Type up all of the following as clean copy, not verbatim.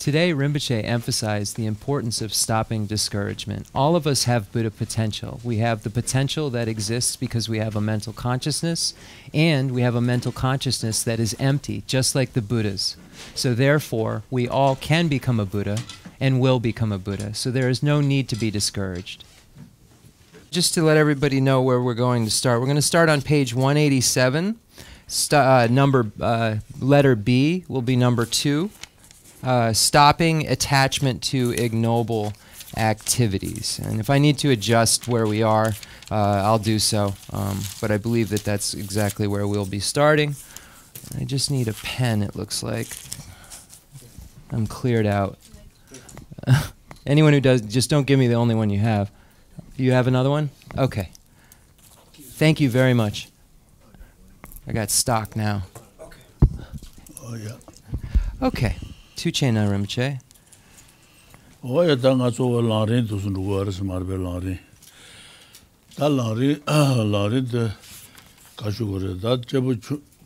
Today, Rinpoche emphasized the importance of stopping discouragement. All of us have Buddha potential. We have the potential that exists because we have a mental consciousness, and we have a mental consciousness that is empty, just like the Buddhas. So therefore, we all can become a Buddha and will become a Buddha. So there is no need to be discouraged. Just to let everybody know where we're going to start, we're going to start on page 187. Letter B will be number 2. Stopping attachment to ignoble activities. And if I need to adjust where we are, I'll do so. But I believe that that's exactly where we'll be starting. I just need a pen, it looks like. I'm cleared out. Anyone who does, just don't give me the only one you have. You have another one? Okay. Thank you very much. I got stock now. Oh, yeah. Okay. Chenrezig Rinpoche. Oh, yeah, that's all Lamrim to some words, Marble Lamrim. That Lamrim, the Kashugore, that Jebu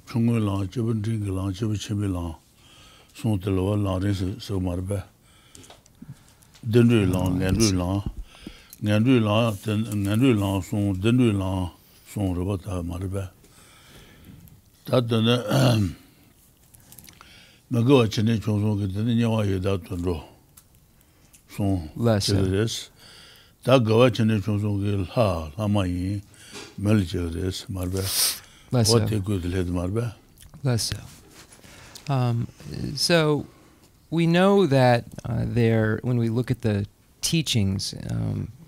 Chungulan, Jebu Dringalan, Jebu Chimilan, Son the lower Lamrim, so Marbe. Dendulan, Gandulan, Gandulan, Son, Dendulan, Son Robota Marbe. That the Nago Chene Chonson get the Yawa Yada Tundro. Son Less. That go Chene Chonson Gil Ha, Lama, Melchores, Marbe. What a good lead Marbe. Less so. So we know that when we look at the teachings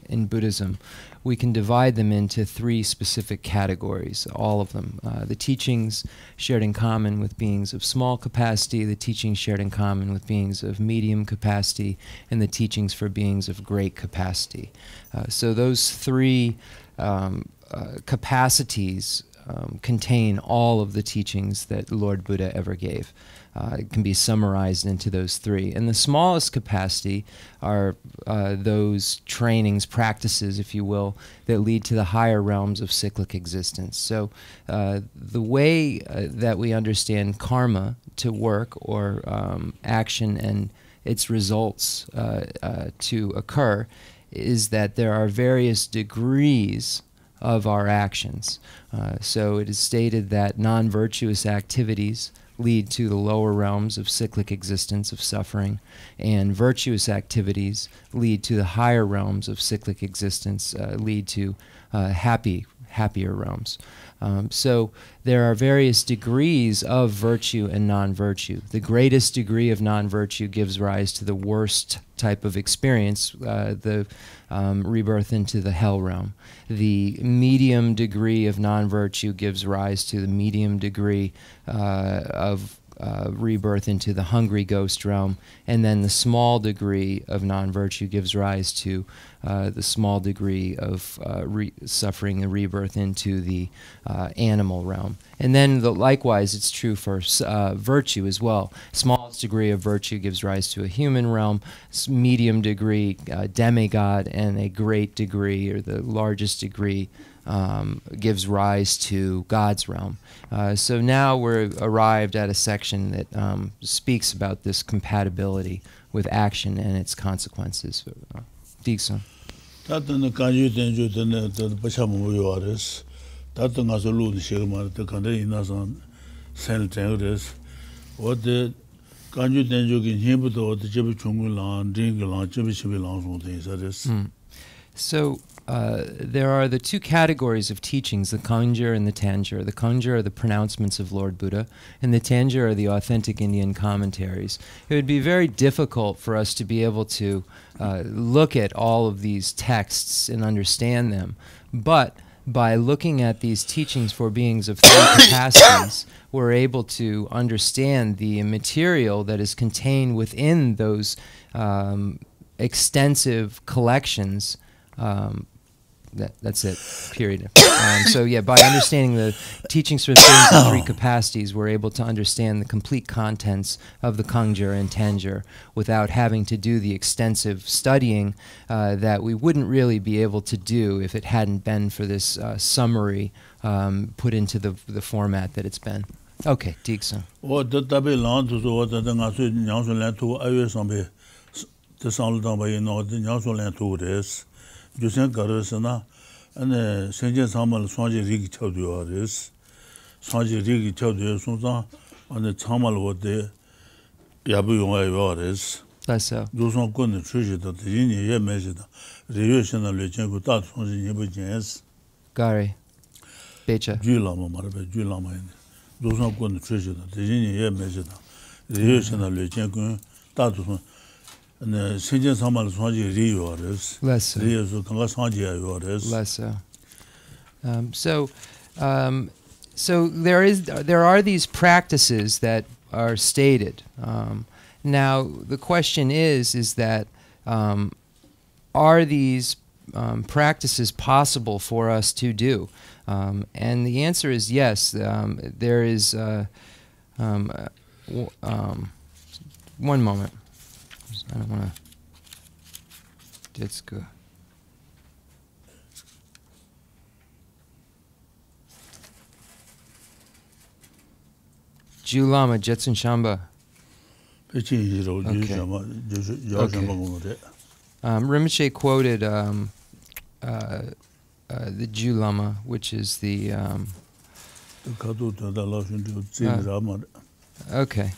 in Buddhism, we can divide them into 3 specific categories, all of them. The teachings shared in common with beings of small capacity, the teachings shared in common with beings of medium capacity, and the teachings for beings of great capacity. So those 3 capacities contain all of the teachings that Lord Buddha ever gave. It can be summarized into those 3. And the smallest capacity are those trainings, practices, if you will, that lead to the higher realms of cyclic existence. So the way that we understand karma to work, or action and its results to occur, is that there are various degrees of our actions. So it is stated that non-virtuous activities lead to the lower realms of cyclic existence of suffering, and virtuous activities lead to the higher realms of cyclic existence, lead to happier realms. So there are various degrees of virtue and non-virtue. The greatest degree of non-virtue gives rise to the worst type of experience, the rebirth into the hell realm. The medium degree of non-virtue gives rise to the medium degree of rebirth into the hungry ghost realm, and then the small degree of non-virtue gives rise to the small degree of suffering and rebirth into the animal realm. And then likewise it's true for virtue as well. Smallest degree of virtue gives rise to a human realm, medium degree demigod, and a great degree, or the largest degree, gives rise to God's realm. So now we're arrived at a section that speaks about this compatibility with action and its consequences. Dixon. Tatan Kanyu Tenju the Pachamu Yoris, Tatan Azulu, the Shilmar, the Kandinasan, Senators, what the Kanyu Tenju in Himbuto, or the Jibichungulan, Dingalan, Jibichibilan, things that is. So there are the 2 categories of teachings, the Kangjur and the Tanjur. The Kangjur are the pronouncements of Lord Buddha, and the Tanjur are the authentic Indian commentaries. It would be very difficult for us to be able to look at all of these texts and understand them, but by looking at these teachings for beings of 3 capacities, we're able to understand the material that is contained within those extensive collections. That's it, period. So yeah, by understanding the teachings for things in 3 capacities, we're able to understand the complete contents of the Kangjur and Tanjur without having to do the extensive studying that we wouldn't really be able to do if it hadn't been for this summary put into the format that it's been. Okay, Diksung. Or the Tabe land to the Nasu Nyansu land to Ayusambe, the Saldan by the Nyansu land to this. Jusen Garasana and Sentient Samal Swaji Rig Chauduaris, Swaji Rig Chaudu Susan, and the Tamal what the Yabu Ayuaris. That's so. Juson Gun treasure that the Indian measured, relation of Legend with that from the Nibujans. Gary. Becha. Julama, Marbe, Julama. Juson Gun treasure that the Indian measured, relation of Legend, that and the Sentient Samal Swaji Rioris. Less so. Rios of Kangasanji Ayuaris. Less so. So there are these practices that are stated. Now the question is that are these practices possible for us to do? And the answer is yes. There is. One moment. I don't want to. That's good. Lama Jetsun Shamba. Rinpoche quoted the Lama, which is the. Okay.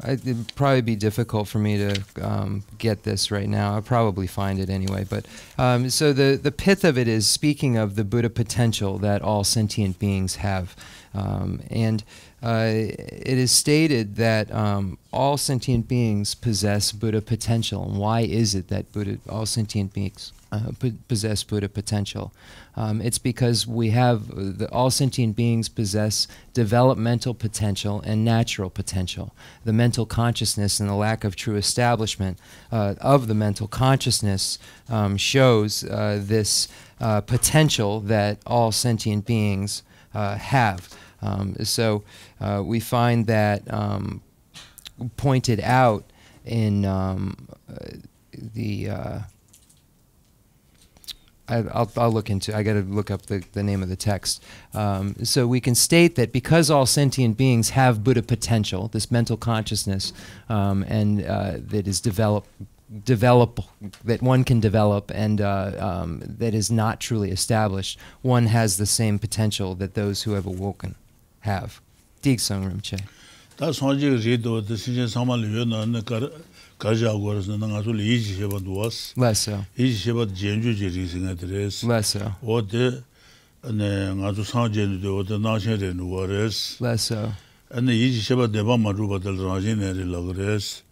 It'd probably be difficult for me to get this right now. I'll probably find it anyway. But so the pith of it is speaking of the Buddha potential that all sentient beings have. And it is stated that all sentient beings possess Buddha potential. And why is it that all sentient beings possess Buddha potential? It's because we have all sentient beings possess developmental potential and natural potential. The mental consciousness and the lack of true establishment of the mental consciousness shows this potential that all sentient beings have. So we find that pointed out in the I'll look into. I got to look up the name of the text. So we can state that because all sentient beings have Buddha potential, this mental consciousness, and that is develop that one can develop, and that is not truly established, one has the same potential that those who have awoken have. Diksung Rinpoche. That's why you read the Singing Samal Kaja was the Nangasul Easy Shepherd was. Less so. Easy Shepherd Genju Jirising at the race. Less so. Or the Natu Sanjan or the Nashan Warres. Less so. And the Easy Shepherd de Bamaruba del Rajin and the Lagres.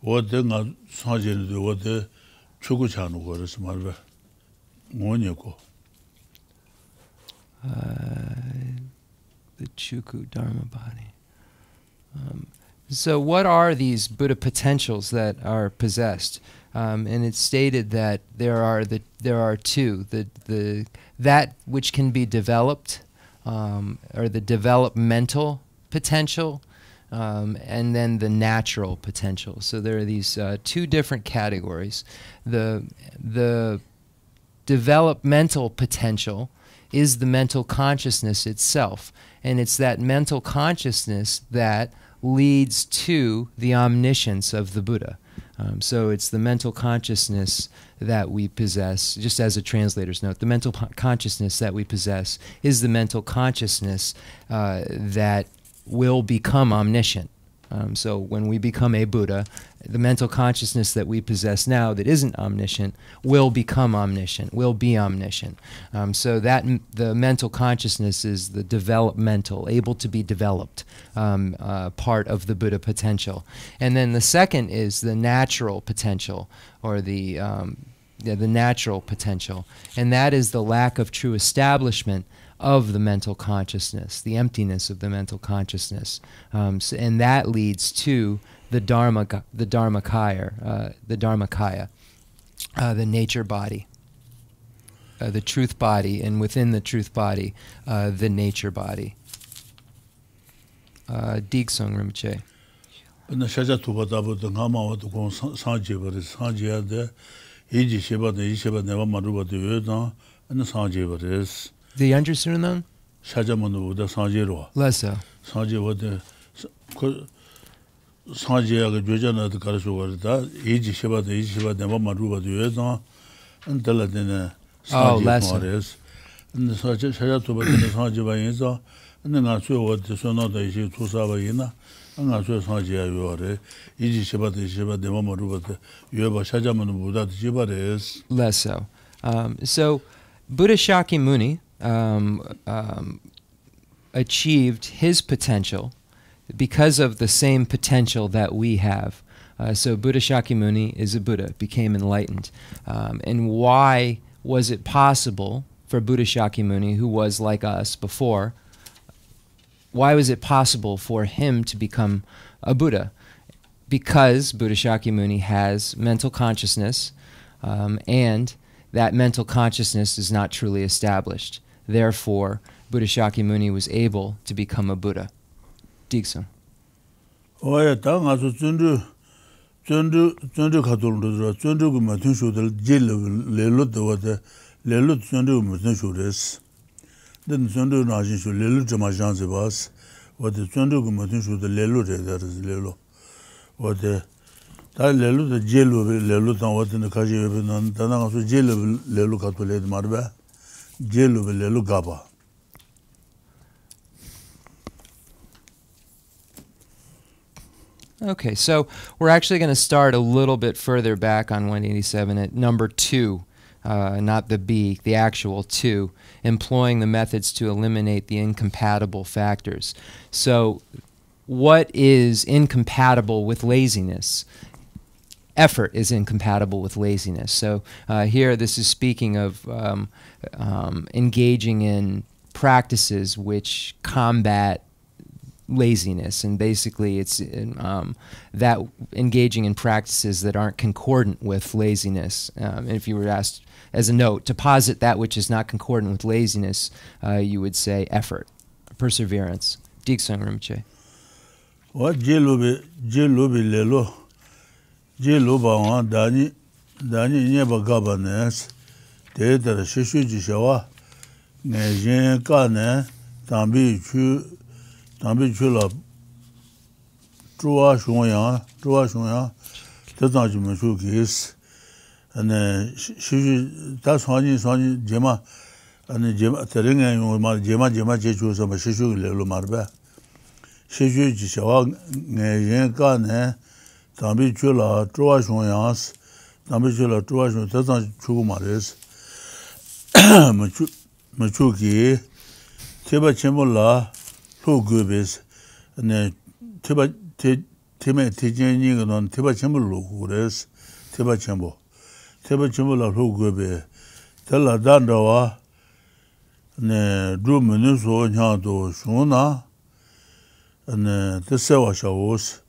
What the Sanjan or the Chukuchan Warres Marva. Moniaco. The Chuku Dharma body. So what are these Buddha potentials that are possessed? And it's stated that there are two: that which can be developed, or the developmental potential, and then the natural potential. So there are these two different categories. The developmental potential is the mental consciousness itself, and it's that mental consciousness that leads to the omniscience of the Buddha. So it's the mental consciousness that we possess, just as a translator's note, the mental consciousness that we possess is the mental consciousness that will become omniscient. So when we become a Buddha, the mental consciousness that we possess now that isn't omniscient will become omniscient, will be omniscient. So that the mental consciousness is the developmental, able to be developed part of the Buddha potential. And then the second is the natural potential, or the natural potential. And that is the lack of true establishment of the mental consciousness, the emptiness of the mental consciousness, and that leads to the Dharmakaya, the nature body, the truth body, and within the truth body, the nature body. Diksung Rinpoche. The Yandru Sunan? 샤자만도 보다 상제로 Less so. 상제 보다 상제가 조전하다 가르쳐 버다 이지 시바도 뭐 마루바도 여자 안달라데네 상제 말레스 근데 샤자도 보다 상제 바인서 근데 나서 어디 손나다 이제 투사바이나 안가서 상제야 요래 이지 시바도 뭐 마루바도 여바 샤자만도 보다 지바레스 Less so. So Buddha Shakyamuni achieved his potential because of the same potential that we have. So Buddha Shakyamuni is a Buddha, became enlightened. And why was it possible for Buddha Shakyamuni, who was like us before, why was it possible for him to become a Buddha? Because Buddha Shakyamuni has mental consciousness, and that mental consciousness is not truly established. Therefore, Buddha Shakyamuni was able to become a Buddha. Diksun. 오야 당아서 전주 가도로 전주 그 같은 쇼들 렐로도 와데 렐로 전주 무슨 쇼레스 든 전주 나신 쇼 렐로 좀 아janse 바스 와데 전주 그 같은 쇼들 렐로레다르 렐로 와데 다 렐로도 젤로 렐로 당 와데 가지 난 다나가서 젤로 렐로 가도레드 말바 젤로 렐로 가바 Okay, so we're actually going to start a little bit further back on 187 at number 2, not the B, the actual 2, employing the methods to eliminate the incompatible factors. So what is incompatible with laziness? Effort is incompatible with laziness. So here this is speaking of engaging in practices which combat laziness, and basically it's that engaging in practices that aren't concordant with laziness. And if you were asked as a note to posit that which is not concordant with laziness, you would say effort, perseverance. Diksang Rinpoche. What jelubi lelo jeluba dani nyeba gabanes de shishu jishawa ne kane tambi chula zhuwa shongyang de zang ji men shu gis ane shishu da sanji jema ane jema teringa yo ma jema je chu so ma shishu lelo marba shishu jishawa ne kane tambi chula zhuwa shongyang de zang chu mares ma chu gi teba chemula 로그베스 네 테바 테메 테제니가 넌 테바 쳔불 로그레스 테바 쳔불라 로그베 달라단다와 네 루미누소 냐도 쇼나 네 테세와 샤오스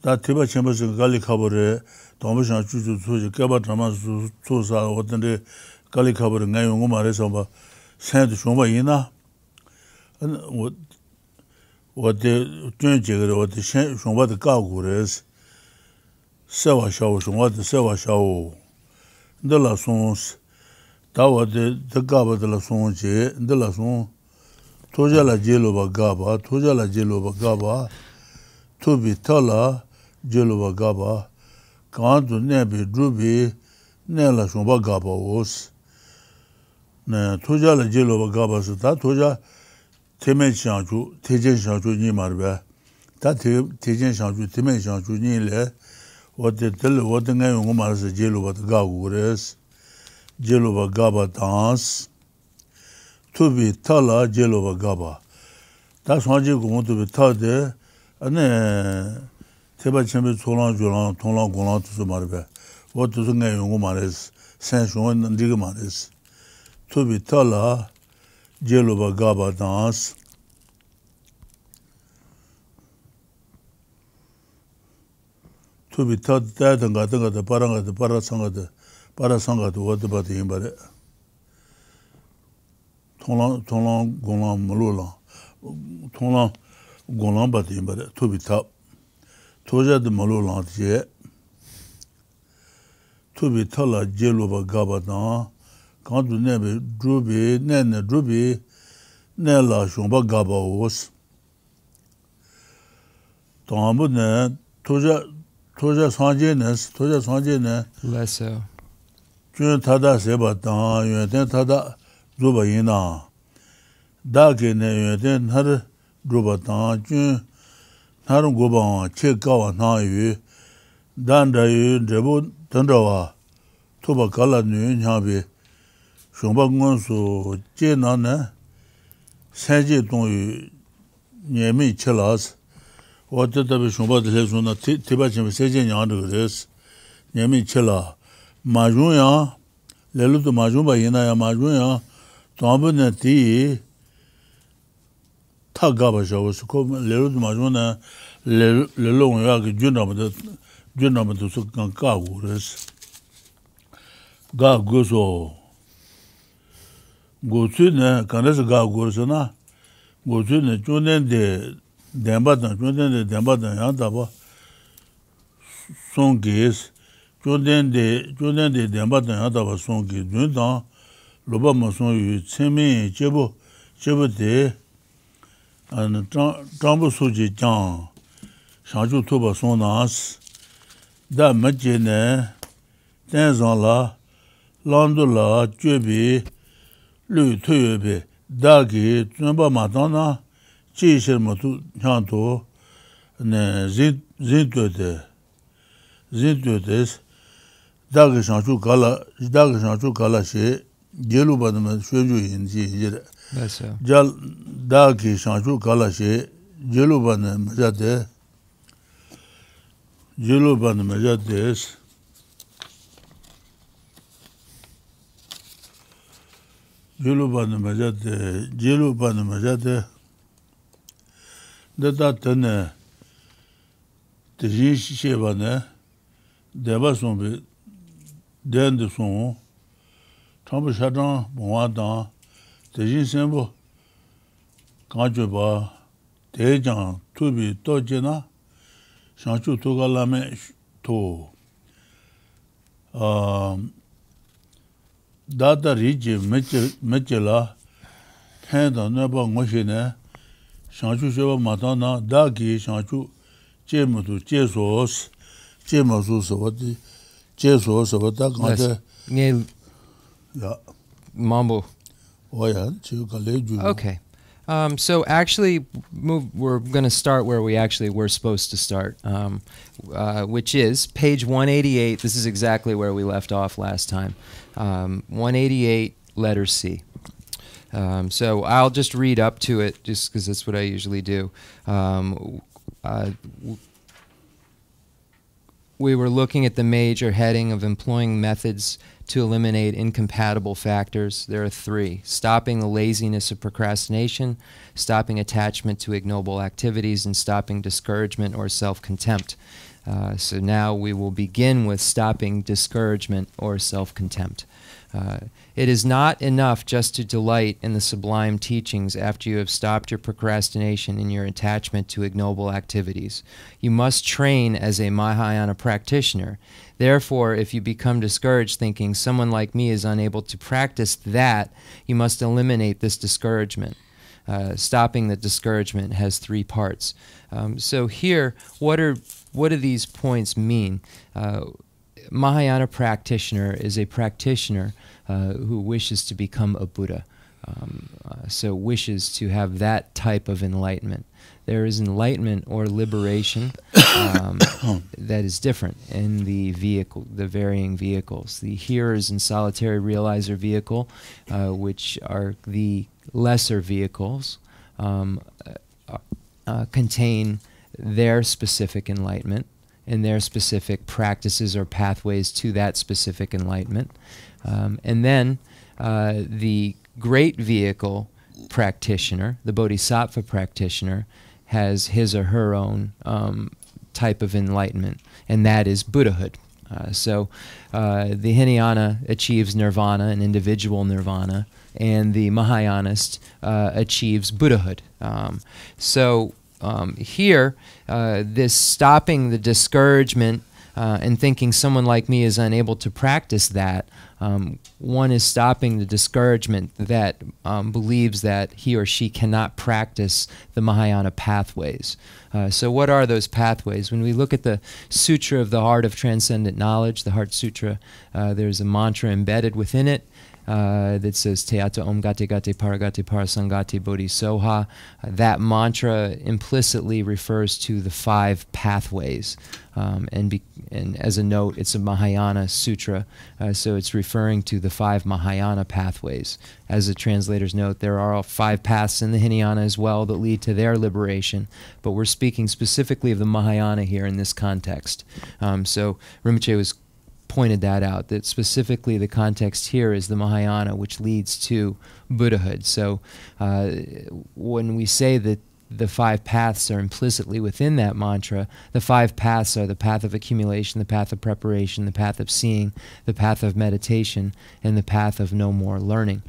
다 테바 쳔불스 갈리카버레 도무샤 주주 소지 깨바트마 소사 어떤데 갈리카버레 나용고 말해서 뭐 생도 쇼바 이나 what the jigger what the from what the gagures sewa shao from what the sewa shao de la sons da what the gaba de la sons de la son toja la jelo ba gaba to be tala jelo ba gaba kan to ne be drubi ne la son ba gaba os ne toja la jelo ba gaba so da toja temen shangju tejen shangju ni marba da tejen shangju temen shangju ni le wote tel wote ngai ngo marse jelo ba ga gures jelo ba gaba dans to be tala jelo ba gaba da sanji go to be tade ane teba chembe cholang jolang tonglang gonglang to marba wote ngai ngo mares san shon ndiga mares to be tala Jeluba Gaba dance. To be taught that and got the paranga, the parasanga, the water about the imbare. Tolang Golam Malula. Tolang Golam but the imbare, to be taught. Toja the Malula, to be tala Jeluba Gaba dance. Can't do never drubi, nene drubi, Nella Shumba Gabos. Tambune, Toja Sanjines, Less so. Jun Tada Sebatan, Yuen Tada Zubayina. Dagine Yuen Had Drubatan, Jun Harum Goban, Chekawa Nayu, Danda Yu, Jebu Tandawa, Tobacala Nu, Yabi, Shumba Gonsu, Jenana, Sanji Tongu, Yemi Chelas. What the Shumba de Lesuna, Tibetan Buddhism, Yandres, Yemi Chela, Majuya, Lelu to Majumba Yina, Majuya, Tambunati, Tagabasha was called Lelu to Majuna, Lelong Yak, Junam to Sukankawures. Gaguso Gosuna, Canas Gagosana, Gosuna, Junen de Dembatan, Junen de Dembatan Yandaba, Songis, Junen de Dembatan Yandaba Songi, Jundan, Lobama Songi, Semi, Chebo de, and Jambu Suji Jang, Shanju Toba Sonas, Da Majene, Tenzanla, Landula, Jubi, Lu Tuyebe, Dagi, Jumba Matana, Chenmo Chanto, Zintudes, Dagi Shanchu Kala She, Jeluban Shuju in Jir. That's so. Jal Dagi Shanchu Kala She, Jeluban Majate, Jeluban Majates. Jeluban Majate, that Tene, the Shevane, Devasombe, Den de Son, Tambashadam, Moadan, the Jinsembo, Kanjuba, Tejan, Tubi, Tojena, Shanchu Togalame to Data Rigi Mechela, Tenda Neba Moshine, Shanchu Sheva Matana, Dagi, Shanchu, Chenmo to Chesos, Chenmo Savati, Chesos of Attack. Yeah. Mambo. Oh, yeah, Chukaleju. Okay. So actually, we're going to start where we actually were supposed to start, which is page 188. This is exactly where we left off last time. 188, letter C. So I'll just read up to it, just because that's what I usually do. We were looking at the major heading of employing methods to eliminate incompatible factors. There are 3. Stopping the laziness of procrastination, stopping attachment to ignoble activities, and stopping discouragement or self-contempt. So now we will begin with stopping discouragement or self-contempt. It is not enough just to delight in the sublime teachings after you have stopped your procrastination and your attachment to ignoble activities. You must train as a Mahayana practitioner. Therefore, if you become discouraged thinking someone like me is unable to practice that, you must eliminate this discouragement. Stopping the discouragement has 3 parts. So here, what do these points mean? Mahayana practitioner is a practitioner who wishes to become a Buddha, so wishes to have that type of enlightenment. There is enlightenment or liberation that is different in the varying vehicles. The hearers and solitary realizer vehicle, which are the lesser vehicles, contain their specific enlightenment and their specific practices or pathways to that specific enlightenment. And then the great vehicle practitioner, the bodhisattva practitioner, has his or her own type of enlightenment, and that is Buddhahood. So the Hinayana achieves nirvana, an individual nirvana, and the Mahayanist achieves Buddhahood. Here, this stopping the discouragement and thinking someone like me is unable to practice that, one is stopping the discouragement that believes that he or she cannot practice the Mahayana pathways. So what are those pathways? When we look at the Sutra of the Heart of Transcendent Knowledge, the Heart Sutra, there's a mantra embedded within it that says Teata Om Gate Gate Paragate Parasangate Bodhisoha. That mantra implicitly refers to the 5 pathways. And as a note, it's a Mahayana sutra, so it's referring to the 5 Mahayana pathways. As a translator's note, there are 5 paths in the Hinayana as well that lead to their liberation, but we're speaking specifically of the Mahayana here in this context. So Rinpoche was pointed that out, that specifically the context here is the Mahayana, which leads to Buddhahood. So when we say that the 5 paths are implicitly within that mantra, the 5 paths are the path of accumulation, the path of preparation, the path of seeing, the path of meditation, and the path of no more learning.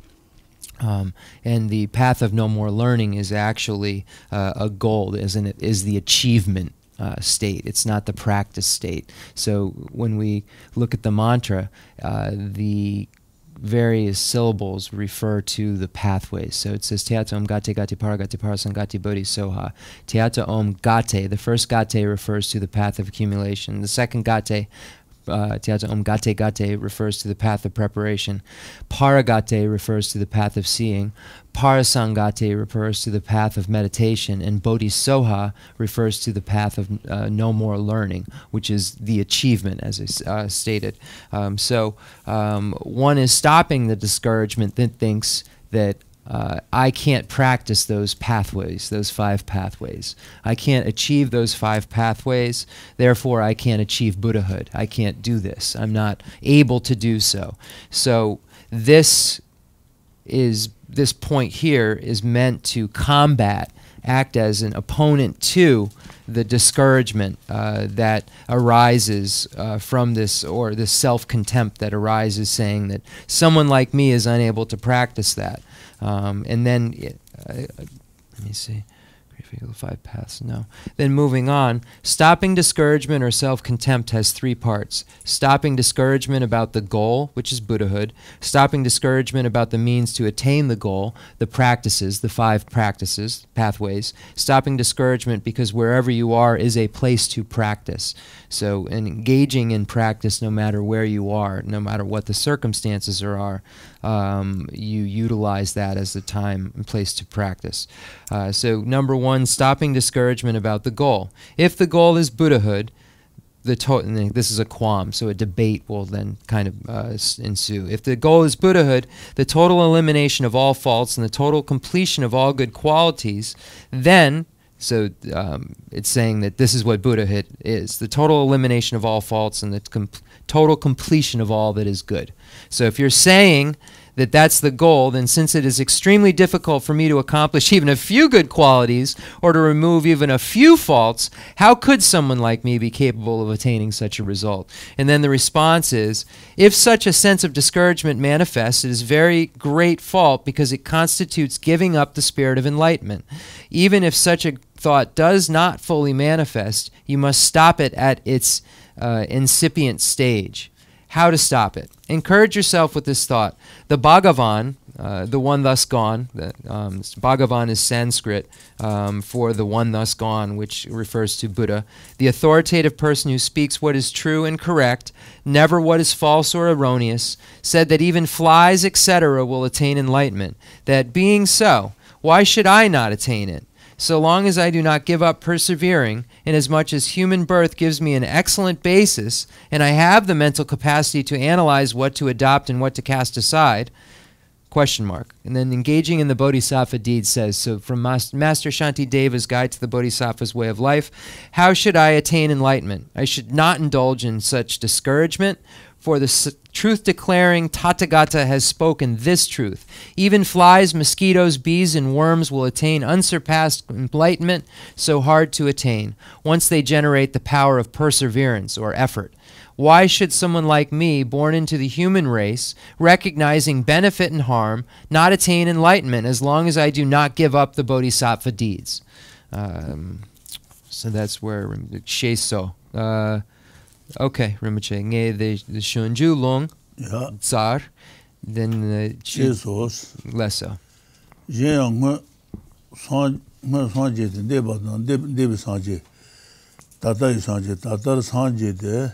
And the path of no more learning is actually a goal, isn't it? Is the achievement state. It's not the practice state. So when we look at the mantra, the various syllables refer to the pathways. So it says Teata Om Gate Gate Paragate Parasangate Bodhisoha. Teata Om Gate, the first Gate refers to the path of accumulation. The second Gate, Teata Om Gate Gate, refers to the path of preparation. Paragate refers to the path of seeing. Parasangate refers to the path of meditation, and Bodhisoha refers to the path of no more learning, which is the achievement, as I stated. So one is stopping the discouragement that thinks that I can't practice those pathways, those 5 pathways. I can't achieve those 5 pathways, therefore I can't achieve Buddhahood. I can't do this. I'm not able to do so. So this point here is meant to combat, act as an opponent to the discouragement that arises from this, or the self-contempt that arises saying that someone like me is unable to practice that. And then, let me see, 5 paths, no. Then moving on, stopping discouragement or self-contempt has 3 parts. Stopping discouragement about the goal, which is Buddhahood. Stopping discouragement about the means to attain the goal, the practices, the 5 practices, pathways. Stopping discouragement because wherever you are is a place to practice. So engaging in practice no matter where you are, no matter what the circumstances are, you utilize that as the time and place to practice. So number 1, stopping discouragement about the goal. If the goal is Buddhahood, this is a qualm, so a debate will then kind of ensue. If the goal is Buddhahood, the total elimination of all faults and the total completion of all good qualities, then, so it's saying that this is what Buddhahood is, the total elimination of all faults and the total completion of all that is good. So if you're saying that that's the goal, then since it is extremely difficult for me to accomplish even a few good qualities or to remove even a few faults, how could someone like me be capable of attaining such a result? And then the response is, if such a sense of discouragement manifests, it is very great fault because it constitutes giving up the spirit of enlightenment. Even if such a thought does not fully manifest, you must stop it at its incipient stage. How to stop it? Encourage yourself with this thought. The Bhagavan, the one thus gone, Bhagavan is Sanskrit for the one thus gone, which refers to Buddha, the authoritative person who speaks what is true and correct, never what is false or erroneous, said that even flies, etc., will attain enlightenment. That being so, why should I not attain it? So long as I do not give up persevering, inasmuch as human birth gives me an excellent basis, and I have the mental capacity to analyze what to adopt and what to cast aside, question mark. And then engaging in the Bodhisattva deed says, so from Master Shantideva's Guide to the Bodhisattva's Way of Life, how should I attain enlightenment? I should not indulge in such discouragement, for the truth-declaring Tathagata has spoken this truth. Even flies, mosquitoes, bees, and worms will attain unsurpassed enlightenment, so hard to attain, once they generate the power of perseverance or effort. Why should someone like me, born into the human race, recognizing benefit and harm, not attain enlightenment as long as I do not give up the Bodhisattva deeds? So that's where Sheso. Okay, Rinpoche. Nge the shunju long Ya, tsar, then the Jesus. leso. Je ngo sanje de ba de sanje. Tata sanje, tata sanje de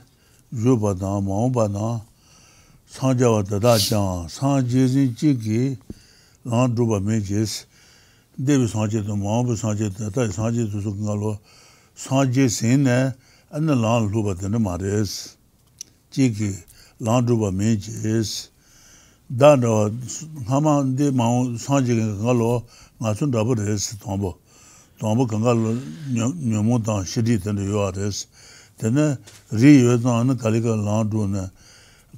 jo ba da ma ba na sanje wa da jang sanje zin ji gi lan do ba me jes de sanje de ma ba sanje tata sanje du su ngalo sanje sin ne an lan lu ba de ma res ji gi lan do ba me jes dano haman de ma sanje ngalo ma sun da ba res tombo kangal nyomo dan shidi den yo res den ri yo dan kalika la do ne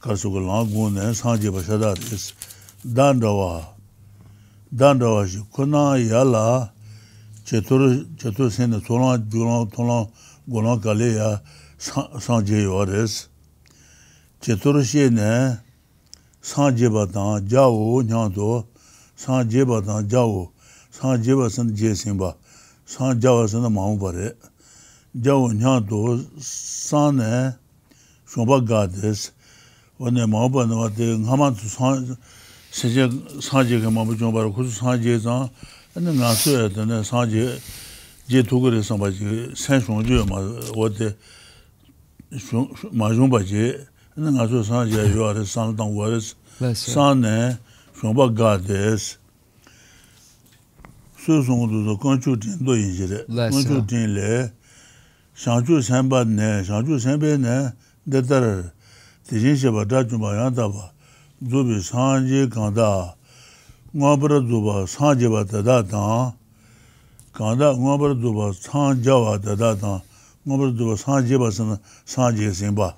karsu ko la go ne sanje ba shada res dandawa ji kuna yala chetur sen tola gona kale ya sanje yo res chetur she ne sanje ba dan jao nyando sanje ba dan jao sanje ba san je simba san jawa san maung pare jawa nyando san ne shomba gades wane maung pa na wate ngama tu san seje sanje ke maung chomba kusu sanje zang ane nga suya tene sanje je tukure samba je san shongju ma wate ma shomba je ane nga suya sanje yo ares san tang wares san ne shomba gades 수송도 건축진도 인지래 건축진래 상주 산반네 상주 산배네 데들 대신셔바 다좀 봐야다 봐 조비 상지 간다 뭐버도 봐 상지바 다다다 간다 뭐버도 봐 상자와 다다다 뭐버도 봐 상지바서는 상지 생바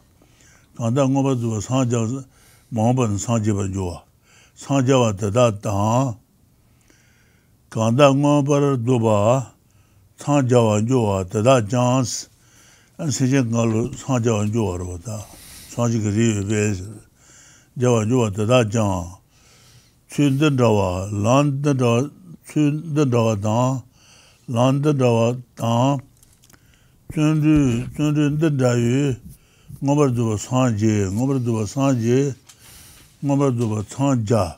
간다 뭐버도 봐 상자 뭐버는 상지바 좋아 상자와 다다다 Kanda ngombar doba sanjawan jowa tada jans an sejen ngalu sanjawan jowa rota sanji gri be jawan jowa tada jan chundan dawa land da chundan dawa da land dawa da chundu da yu ngombar doba sanje ngombar doba sanja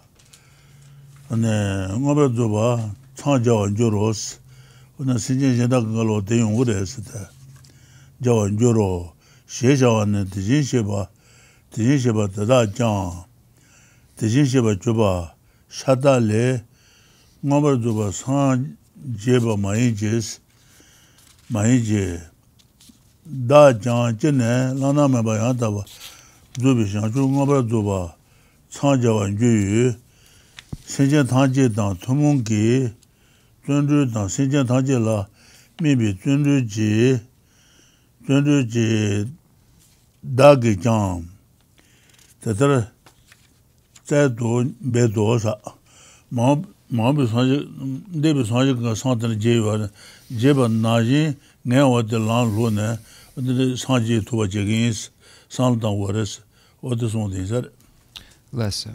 ane ngombar doba 자원 조로스 오늘 신진제다 그걸로 대용을 했을 때 자원 조로 시자원은 대진시바 다다장 대진시바 줘봐 샤달레 뭐버 줘봐 산 제바 마이제스 마이제 다장 전에 라나마 봐야다 봐 조비상 좀 뭐버 줘봐 차자원 주의 세제 단계당 통문기 전주당 세제 단계라 미비 전주지 다기장 대들 자도 배도사 마음이 사지 내비 사지가 상태는 제바 나지 내와들 란로네 어디 사지 도와지긴 상당 워레스 어디 손대서 Lesso.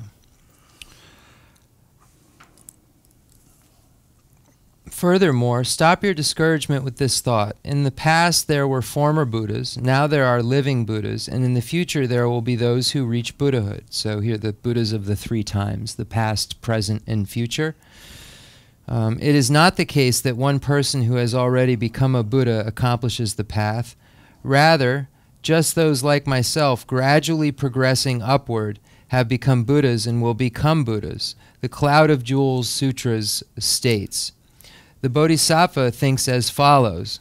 Furthermore, stop your discouragement with this thought. In the past there were former Buddhas, now there are living Buddhas, and in the future there will be those who reach Buddhahood. So here the Buddhas of the 3 times, the past, present, and future. It is not the case that one person who has already become a Buddha accomplishes the path. Rather, just those like myself, gradually progressing upward, have become Buddhas and will become Buddhas. The Cloud of Jewels Sutras states, the Bodhisattva thinks as follows: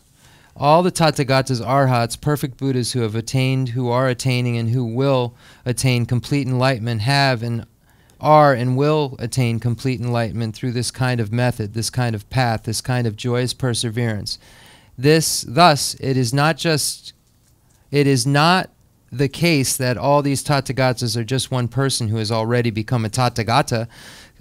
all the Tathagatas, Arhats, perfect Buddhas who have attained, who are attaining, and who will attain complete enlightenment have and are and will attain complete enlightenment through this kind of method, this kind of path, this kind of joyous perseverance. Thus, it is not the case that all these Tathagatas are just one person who has already become a Tathagata,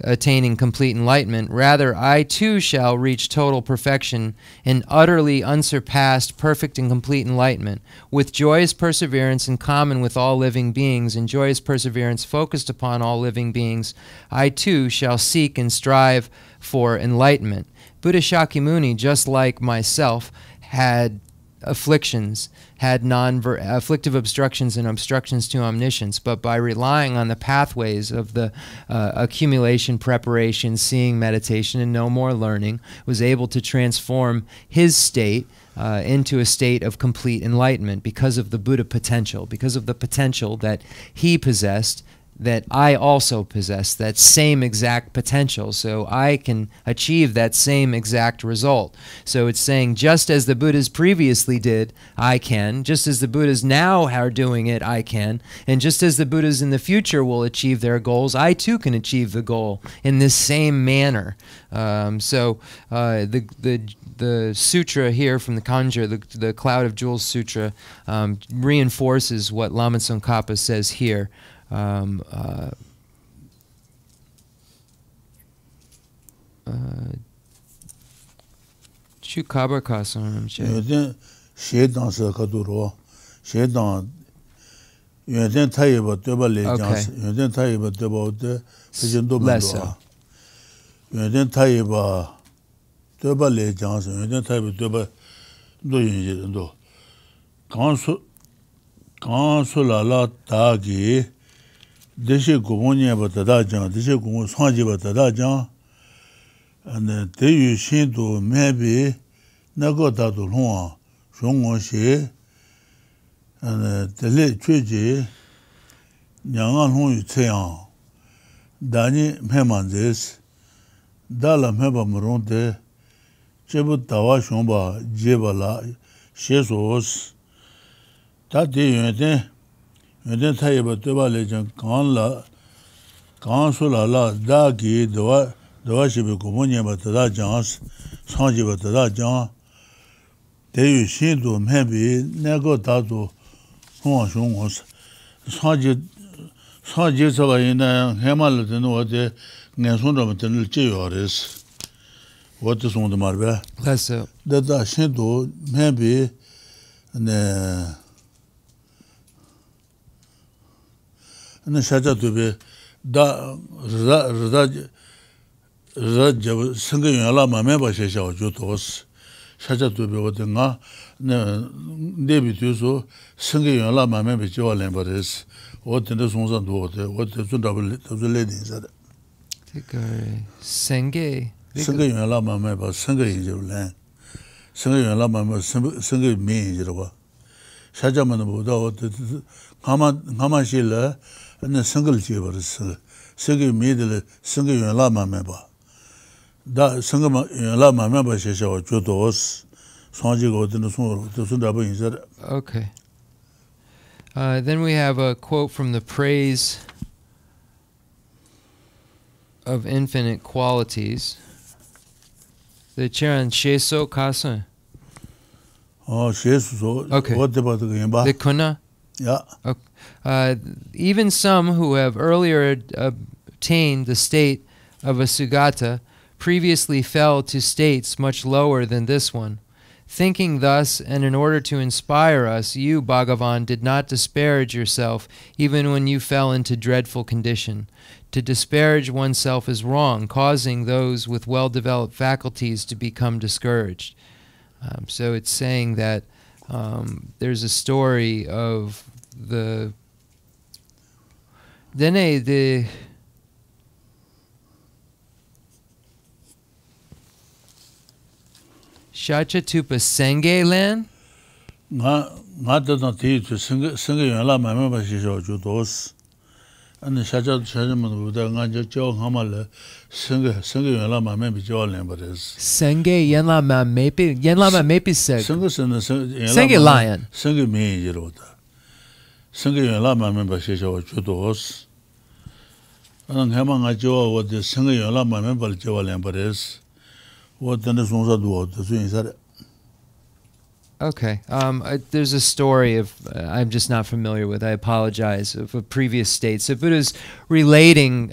attaining complete enlightenment. Rather, I too shall reach total perfection in utterly unsurpassed, perfect and complete enlightenment, with joyous perseverance in common with all living beings, and joyous perseverance focused upon all living beings. I too shall seek and strive for enlightenment. Buddha Shakyamuni, just like myself, had afflictions, had afflictive obstructions and obstructions to omniscience, but by relying on the pathways of the accumulation, preparation, seeing, meditation, and no more learning, was able to transform his state into a state of complete enlightenment because of the Buddha potential, because of the potential that he possessed, that I also possess, that same exact potential, so I can achieve that same exact result. So it's saying, just as the Buddhas previously did, I can. Just as the Buddhas now are doing it, I can. And just as the Buddhas in the future will achieve their goals, I too can achieve the goal in this same manner. The sutra here from the Kanjur, the Cloud of Jewels Sutra, reinforces what Lama Tsongkhapa says here. Chu kabar kasam che. Yeden shedan sa kaduro. Shedan yeden tayeba deba le jans. Yeden tayeba deba de sejindo mando. Yeden tayeba deba le jans. Yeden tayeba deba do yinje do. Kansu la tagi Geshe Lharampa batada jang, Geshe Lharampa sanji batada jang, and te yu shin tu mebi nago dadu luwa shungo she, and te le chuji nyanga lung yu tseyang, dani meman zes, dala meba murung te, chebu tawa shungba jeba la, she soos, ta te yun ten, Yeden tayeba deba lejan kaan su la da ki dewa shibi kumunye ba tada jans, sanji ba tada jan, deyu shindu mebi nego dadu huwa shungos. Sanji saba ina hema le tenu wate ngensun rama tenu che yuwares. Wate sundu marbe. Dada shindu mebi shaja tubi da rida jabu singa yunala mameba shesha wa jutos. Shaja tubi wate nga nebi tuyosu singa yunala mameba jiwa lemba res. Wate nda songsan tu wate sundabu tabu ledi insada. Singa yunala mameba singa yinjiru len. Singa yunala mameba singa mi yinjiru wa. Shaja mana buda wate kama shila ane single jibaris, single middle, single yun lama meba. Da single yun lama meba sheshawa judos, sanji go to Sundaba inside. Okay. Then we have a quote from the Praise of Infinite Qualities. The Charan Sheso Kasa. Oh, Sheso. Okay. What about the Gimba? The Kuna? Yeah. Okay. Even some who have earlier obtained the state of a Sugata previously fell to states much lower than this one. Thinking thus, and in order to inspire us, you, Bhagavan, did not disparage yourself even when you fell into dreadful condition. To disparage oneself is wrong, causing those with well-developed faculties to become discouraged. So it's saying that there's a story of the Shachatupa Senge Lan? Not the teacher, singing a lot, my member, she showed you those. And the Shachaman with the Nanja Joe Hamala, singing a lot, my member, Joe Lambert. Senge Yenlama Mapi, Yenlama Mapi said. Singing lion. Singing me, you wrote. Singing a lot, my member, she showed you those. And Hamanga Joe, what the singing a lot, my member, Joe Lambert. What then is the Okay. There's a story of, I'm just not familiar with, I apologize, of a previous state. So Buddha's relating,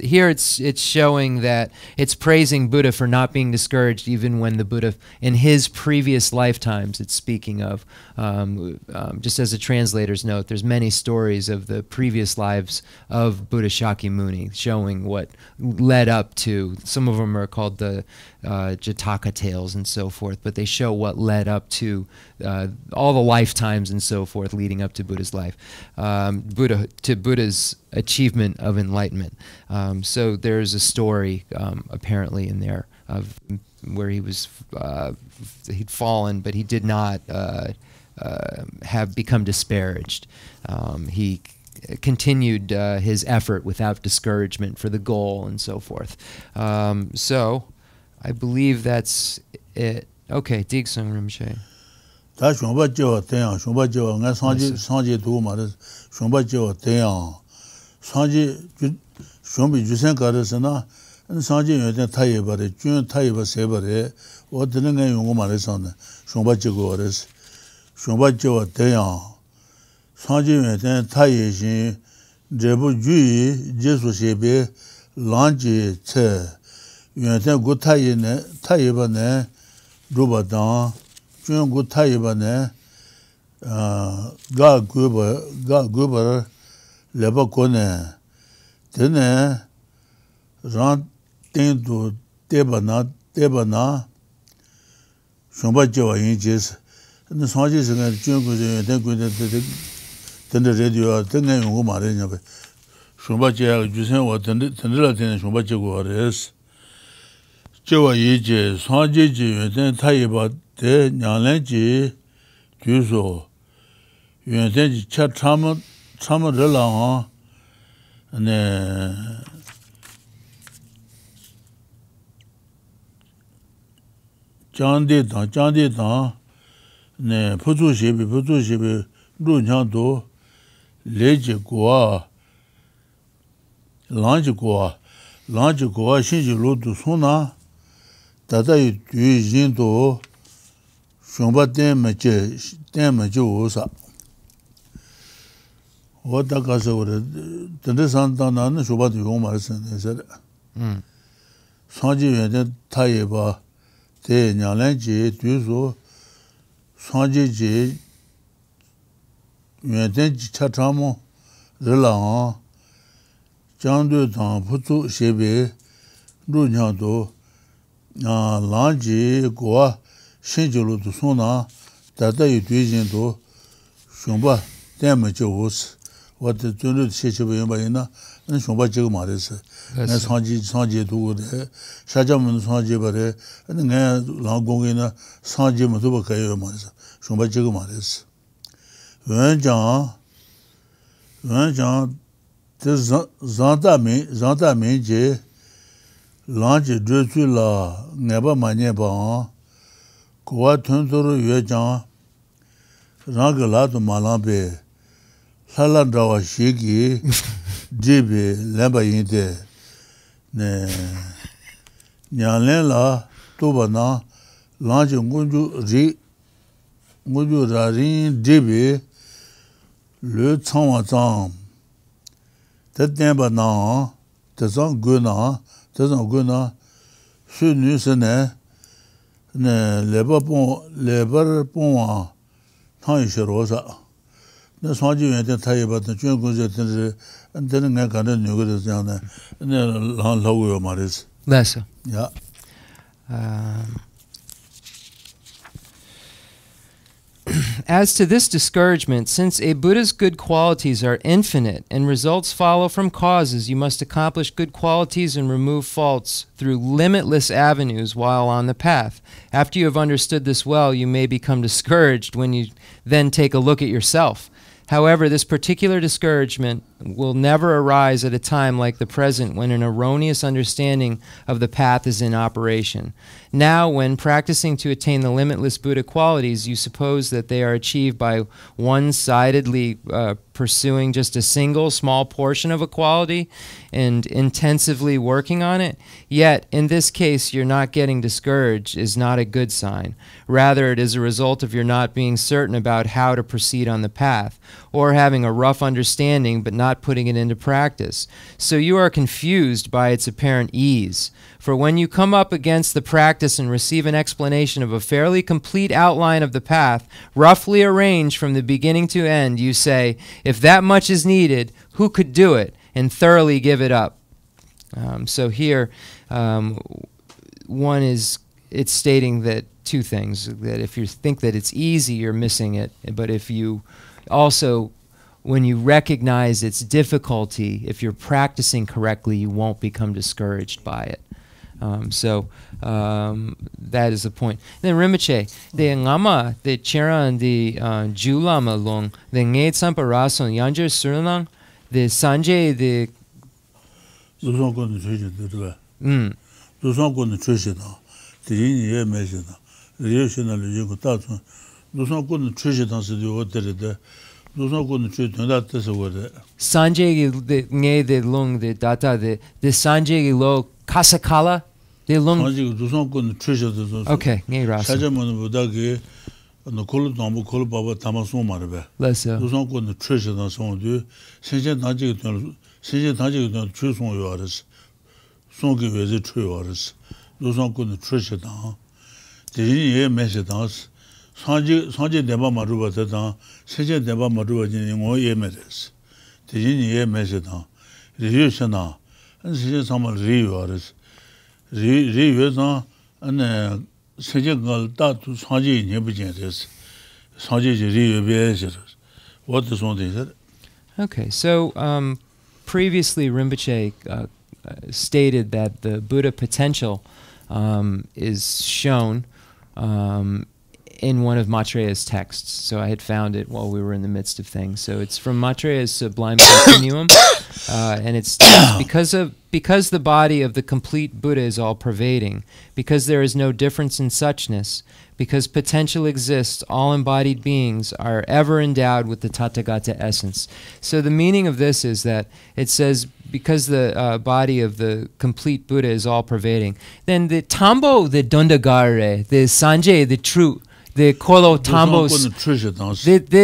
here it's showing that it's praising Buddha for not being discouraged even when the Buddha, in his previous lifetimes, it's speaking of. Just as a translator's note, there's many stories of the previous lives of Buddha Shakyamuni showing what led up to, some of them are called the Jataka tales and so forth, but they show what led up to to all the lifetimes and so forth leading up to Buddha's life, Buddha's achievement of enlightenment. So there's a story apparently in there of where he was he'd fallen, but he did not have become disparaged. He continued his effort without discouragement for the goal and so forth. So I believe that's it. Okay, Digsung Rinpoche. 다 shomba jewa tenyang, shomba jewa nga sanje dugu mara, shomba jewa tenyang, sanje shombi jusen karasa na, sanje yunten taye bare, jun taye ba se bare, o dine nga yungu mara sana, shomba jewa waras, shomba jewa tenyang, sanje yunten taye shin, jebu juyi, jesu shebe, lanji tse, yunten gu taye ba ne, ruba dang, jun gu taye ba ne, ga gubar, leba ko ne, tene, rang ting du deba na, shomba jewa yin jes, sanje se nga jun gu tende radio, tenge yungu ma re nyabe, shomba jewa jusen wa tende la tene shomba jewa res, jewa yi je, sanje je yunten taye ba de nyanglen je, du so, yunten je cha chama re la ne, jang de dang, ne, puzu shebe, ru nyang do, le je guwa, lang je guwa, shin je lo du sung na, dada yu du yin do, shungpa ten me je wo sa. Wa da ka se wore, tende san tang na, shungpa du yung ma re sen ne se re. Sanje yun ten ta ye ba, te nyang len je, du so, sanje je, yun ten ji cha cha mo, re la ang, jang du tang pu tu shebe, ru nyang do, lang ji guwa, shin ji lu du sung na, dada yu du yin do, shungpa ten me je wo si, wa te zun lu xie xie ba yin ba yin na, shungpa je ge ma re si, sanje du gu de, sha jia mun sanje ba re, nga lang gong ge na, sanje mu tu ba ka yu ma re si, shungpa je ge ma re si. Wen jang, te zang da min je, lang je zhu zhu la, nga ba ma nye ba, kuwa tun turu yue jang, rang ge la tu ma lang be, la lan rawa shi gi, ji be, len ba yin de, ne, nyang len la, tu ba na, lang je ngun ju ra rin, ji be, le chang wa zang, te ten ba na, te zang gu na, su nu se ne, le bar pong wa, tang yu shi ro sa. Ne sang ji yun ten ta ye ba, ten jun gu zhe ten zhe, ten nga ka ne nyu gu de zang ne, lang la gu yo ma re si. Lessa. Ya. As to this discouragement, since a Buddha's good qualities are infinite and results follow from causes, you must accomplish good qualities and remove faults through limitless avenues while on the path. After you have understood this well, you may become discouraged when you then take a look at yourself. However, this particular discouragement will never arise at a time like the present when an erroneous understanding of the path is in operation. Now, when practicing to attain the limitless Buddha qualities, you suppose that they are achieved by one-sidedly pursuing just a single small portion of a quality and intensively working on it. Yet, in this case, your not getting discouraged is not a good sign. Rather, it is a result of your not being certain about how to proceed on the path, or having a rough understanding but not putting it into practice. So you are confused by its apparent ease. For when you come up against the practice and receive an explanation of a fairly complete outline of the path, roughly arranged from the beginning to end, you say, if that much is needed, who could do it, and thoroughly give it up. So here, it's stating that two things. That if you think that it's easy, you're missing it. But if you also, when you recognize its difficulty, if you're practicing correctly, you won't become discouraged by it. That is the point. Then Rinpoche, the Lama, the Cheran, the Julama long, the Ngay Tsampa Rason, Yanjer Suranang, the Sanjay, the Sanjay, the Ngay, the Lung, the Data, the Sanjay Lo Kasakala. Okay, ngay rasa. Lesa. Okay, so previously Rinpoche stated that the Buddha potential is shown in one of Maitreya's texts. So I had found it while we were in the midst of things. So it's from Maitreya's Sublime Continuum, and it's because the body of the complete Buddha is all-pervading, because there is no difference in suchness, because potential exists, all embodied beings are ever endowed with the Tathagata essence. So the meaning of this is that it says, because the body of the complete Buddha is all-pervading, then the Tambo, the Dondagare, the Sanjay, the True, the Kolo Tambos, the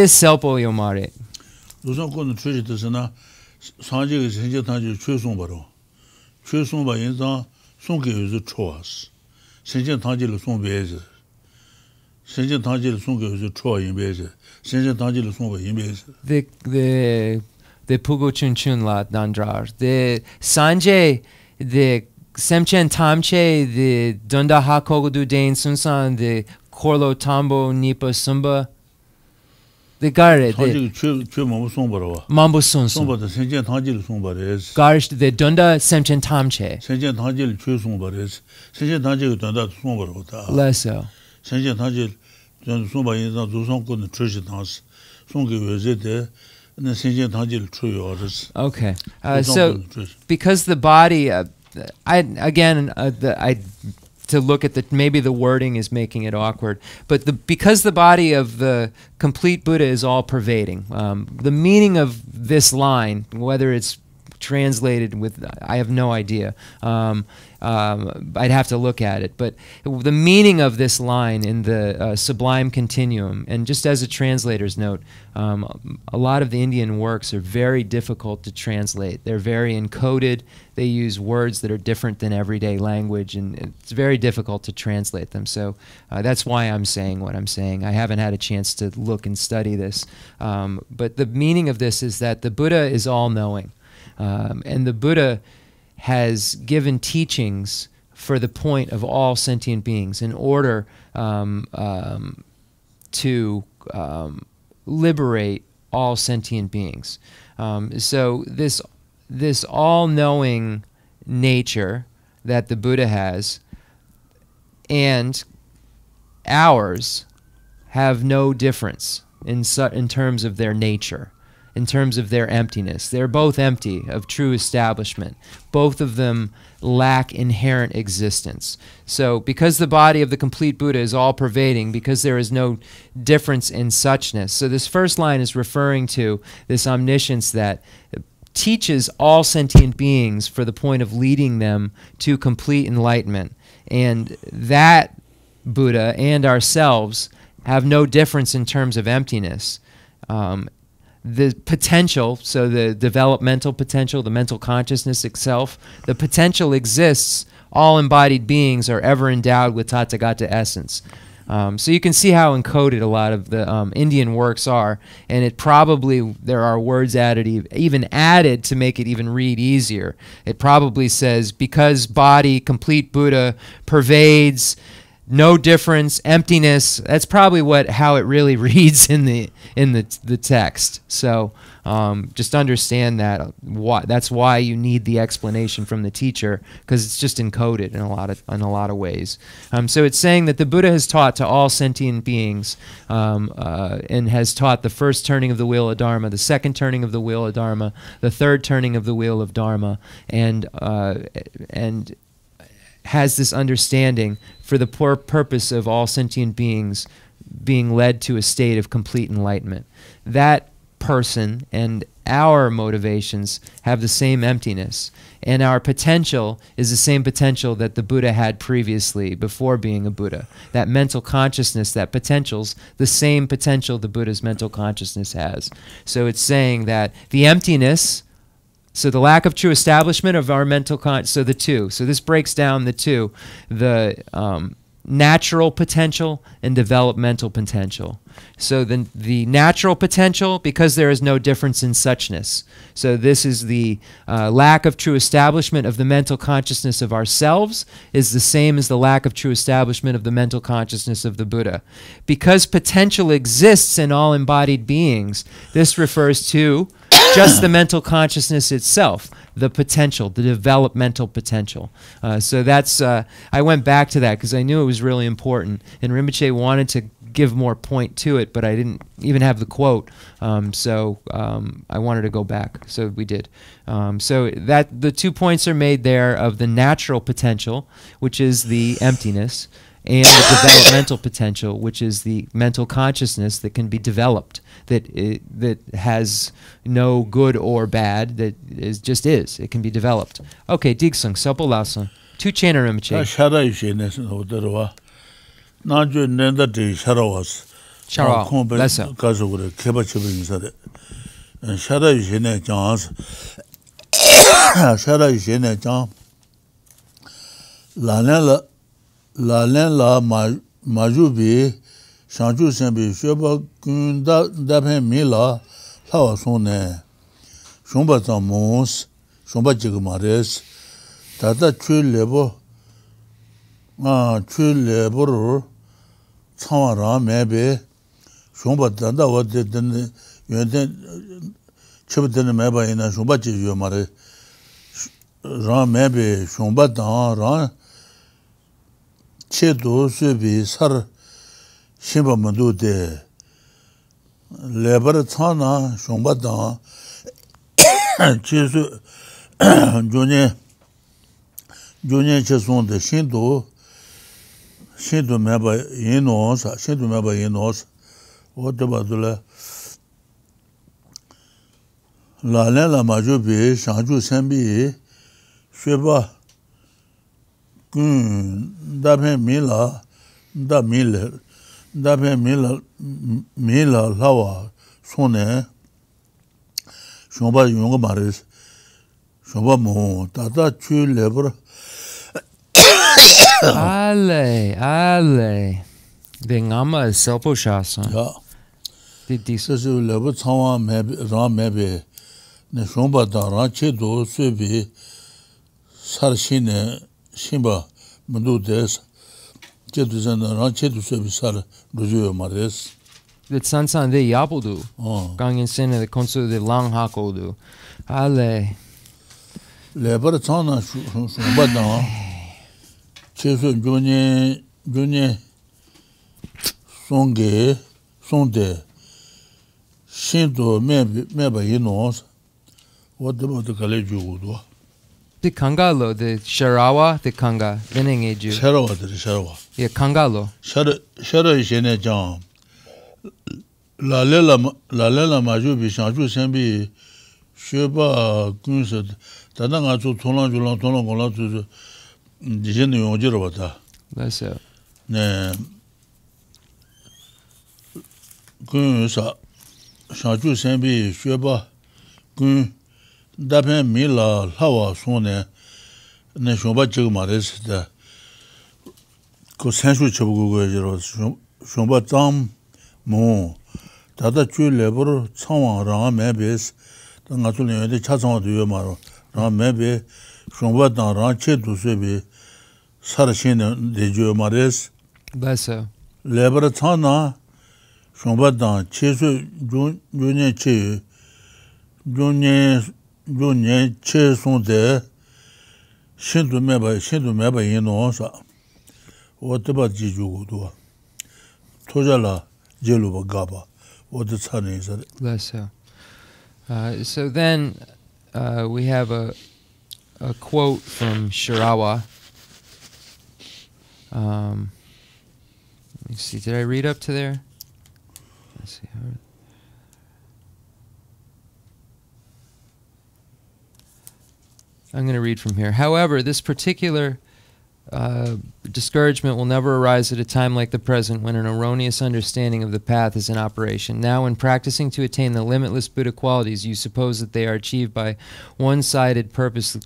Selpo Yomare. The Pugo Chun Chun La Dandrar, the Sanjay, the Semchen Tamche, the Dundaha Kogodu Dain Sunsan, the Korlo Tambo Nipa Sumba, the Gare, the Mambo Sunsun, Garish, the Dunda Semchen Tamche. Less so. Okay, so because the body, to look at maybe the wording is making it awkward, but because the body of the complete Buddha is all pervading, the meaning of this line, whether it's translated with, I have no idea. I'd have to look at it. But the meaning of this line in the Sublime Continuum, and just as a translator's note, a lot of the Indian works are very difficult to translate. They're very encoded. They use words that are different than everyday language, and it's very difficult to translate them. So that's why I'm saying what I'm saying. I haven't had a chance to look and study this. But the meaning of this is that the Buddha is all-knowing. And the Buddha has given teachings for the point of all sentient beings in order to liberate all sentient beings. So this all-knowing nature that the Buddha has and ours have no difference in terms of their nature, in terms of their emptiness. They're both empty of true establishment. Both of them lack inherent existence. So because the body of the complete Buddha is all-pervading, because there is no difference in suchness. So this first line is referring to this omniscience that teaches all sentient beings for the point of leading them to complete enlightenment. And that Buddha and ourselves have no difference in terms of emptiness. The potential, so the developmental potential, the mental consciousness itself, the potential exists. All embodied beings are ever endowed with Tathagata essence. So you can see how encoded a lot of the Indian works are, and it probably, there are words added, even added to make it even read easier. It probably says, because body, complete Buddha, pervades no difference, emptiness. That's probably how it really reads in the text. So just understand that. That's why you need the explanation from the teacher, because it's just encoded in a lot of ways. So it's saying that the Buddha has taught to all sentient beings, and has taught the first turning of the wheel of Dharma, the second turning of the wheel of Dharma, the third turning of the wheel of Dharma, and has this understanding for the purpose of all sentient beings being led to a state of complete enlightenment. That person and our motivations have the same emptiness, and our potential is the same potential that the Buddha had previously before being a Buddha. That mental consciousness, that potential's the same potential the Buddha's mental consciousness has. So it's saying that the emptiness, so the lack of true establishment of our mental so the two. So this breaks down the two, the natural potential and developmental potential. So the natural potential, because there is no difference in suchness. So this is the lack of true establishment of the mental consciousness of ourselves is the same as the lack of true establishment of the mental consciousness of the Buddha. Because potential exists in all embodied beings, this refers to just the mental consciousness itself, the potential, the developmental potential. So that's, I went back to that because I knew it was really important, and Rinpoche wanted to give more point to it, but I didn't even have the quote, so I wanted to go back, so we did. So that the 2 points are made there of the natural potential, which is the emptiness, and the developmental potential, which is the mental consciousness that can be developed, that has no good or bad, that just is. It can be developed. Okay, Digsung, Sopo Lasung. Tu Chena Rinpoche. Charawa, Lessa. La len la majubi shanju sembi shoba kun da pen mi la lawa sonne shomba zamos shomba jigmares tata chulebo chulebo chawara mebe shomba danda wade den yenden chibden meba ina shomba jiyo mare ra mebe shomba dan ra chedo subi sar shimba mandu de lebar tsana shomba dan chesu jonye cheson de shindo meba yinos o debadula la la majubi shanju sembi sheba dapen mila lawa sone shomba yunga maris shomba mo tata chu lebra ale de ngama selpo shasa ya disa su lebra tsawa mebe ne shomba da ra che do subi sarshine shimba mundu des chedu zana ran chedu sebi sar rujo mares the sansan de yabudu gangin sen de konsu de lang hakodu ale lebar tsana shomba da chesu jonye sonde shindo meba yinos wadabo de kale jugudu the Kangalo, the Sharawa, the Kanga, Venengeju. Sharawa. Yeah, Kangalo. Shara Shene Jam. La Lela Majubi Shanju Sembi Sheba Kunsa Tananga to Tolan Gola to Dijin Yonjirabata. That's it. Kunsa Shanju Sembi Sheba Kun dapen mila lawa sone ne shomba jigmares da ko senshu chabugo gojiro shomba tam mo dada chu lebor chawang ra mebes da ngatul ne cha chawang de maro ra mebe shomba da ra che du se be sar shin de jo mares Leso. Lebra Tana, Shombadan, Chesu, Junior Che, Junior Che Sonde, Shindu Meba Yenosa, what about Jiju? Tojala, Jeluba Gaba, what the sun is. Leso. So then we have a quote from Shirawa. Let me see. Did I read up to there? Let's see. I'm going to read from here. However, this particular discouragement will never arise at a time like the present when an erroneous understanding of the path is in operation. Now, in practicing to attain the limitless Buddha qualities, you suppose that they are achieved by one-sided purpose,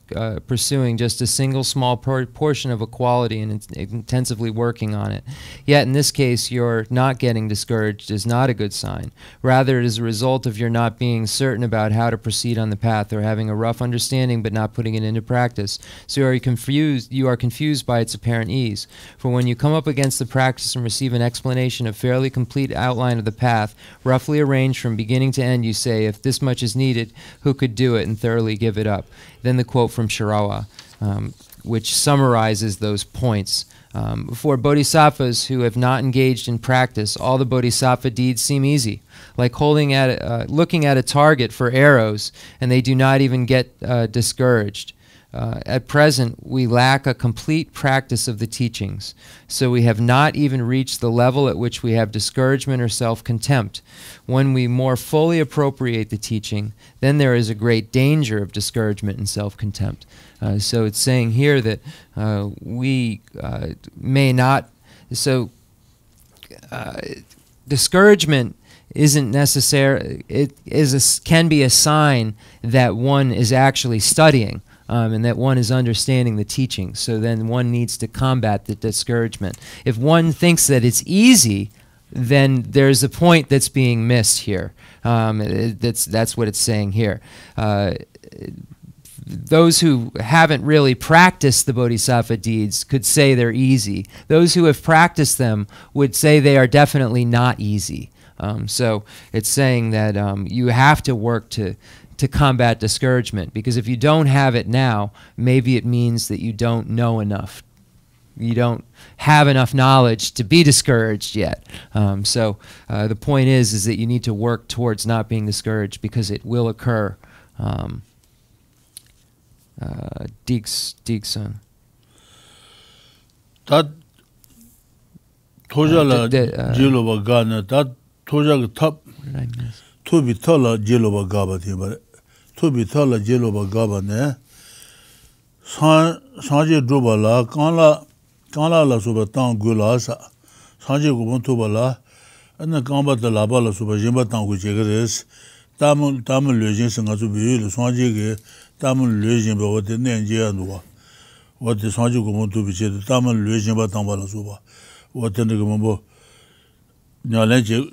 pursuing just a single small portion of a quality and intensively working on it. Yet, in this case, your not getting discouraged is not a good sign. Rather, it is a result of your not being certain about how to proceed on the path, or having a rough understanding but not putting it into practice. So you are confused by its apparent ease. For when you come up against the practice and receive an explanation of fairly complete outline of the path, roughly arranged from beginning to end, you say, if this much is needed, who could do it, and thoroughly give it up. Then the quote from Shirawa, which summarizes those points. For bodhisattvas who have not engaged in practice, all the bodhisattva deeds seem easy, like looking at a target for arrows, and they do not even get discouraged. At present, we lack a complete practice of the teachings, so we have not even reached the level at which we have discouragement or self-contempt. When we more fully appropriate the teaching, then there is a great danger of discouragement and self-contempt. So it's saying here that we may not... So discouragement isn't necessary. It can be a sign that one is actually studying. And that one is understanding the teaching. So then one needs to combat the discouragement. If one thinks that it's easy, then there's a point that's being missed here. That's what it's saying here. Those who haven't really practiced the bodhisattva deeds could say they're easy. Those who have practiced them would say they are definitely not easy. So it's saying that you have to work to combat discouragement, because if you don't have it now, maybe it means that you don't know enough. You don't have enough knowledge to be discouraged yet. So the point is that you need to work towards not being discouraged, because it will occur. Digson. That Tojala Jiloba Gana, that Toja top to be taller Jiloba Gaba, to be taller Jiloba Gaba, ne Sanji Drubala, Kala la Subatan Gulasa, Sanji Gubuntubala, and the combat the Labala Subajimba Tangujeres, Tamil Legends and Azubi, Sanji, Tamil Legend, but what the Nanjianua, what the Sanji Gumuntu be said, Tamil Legend, but Tambala Suba, what the Gumbo Nyalenche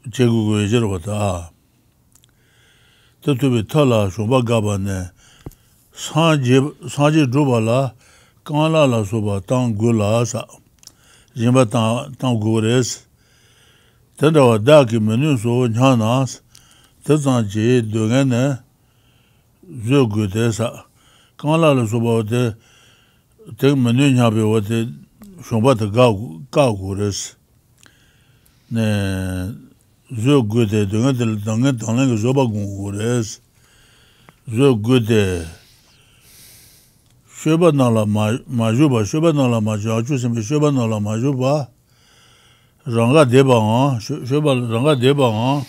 Chegu Jervata. To be Tala, Shumba Gabane, Sanji Drubala, Kala la Suba, Tangulasa, Jimba Tangures, Tenda Daki Menuso, Nyanas, Tazanji, Dugene, Zugudesa, Kala la Suba, take Menunabi, what the Shumba Gagures, ne Zugude, Dungan, Zobagures, Zugude. Shebanala Majuba, Shebanala Majus, and Shebanala Majuba, Ranga Deba, Ranga Deba,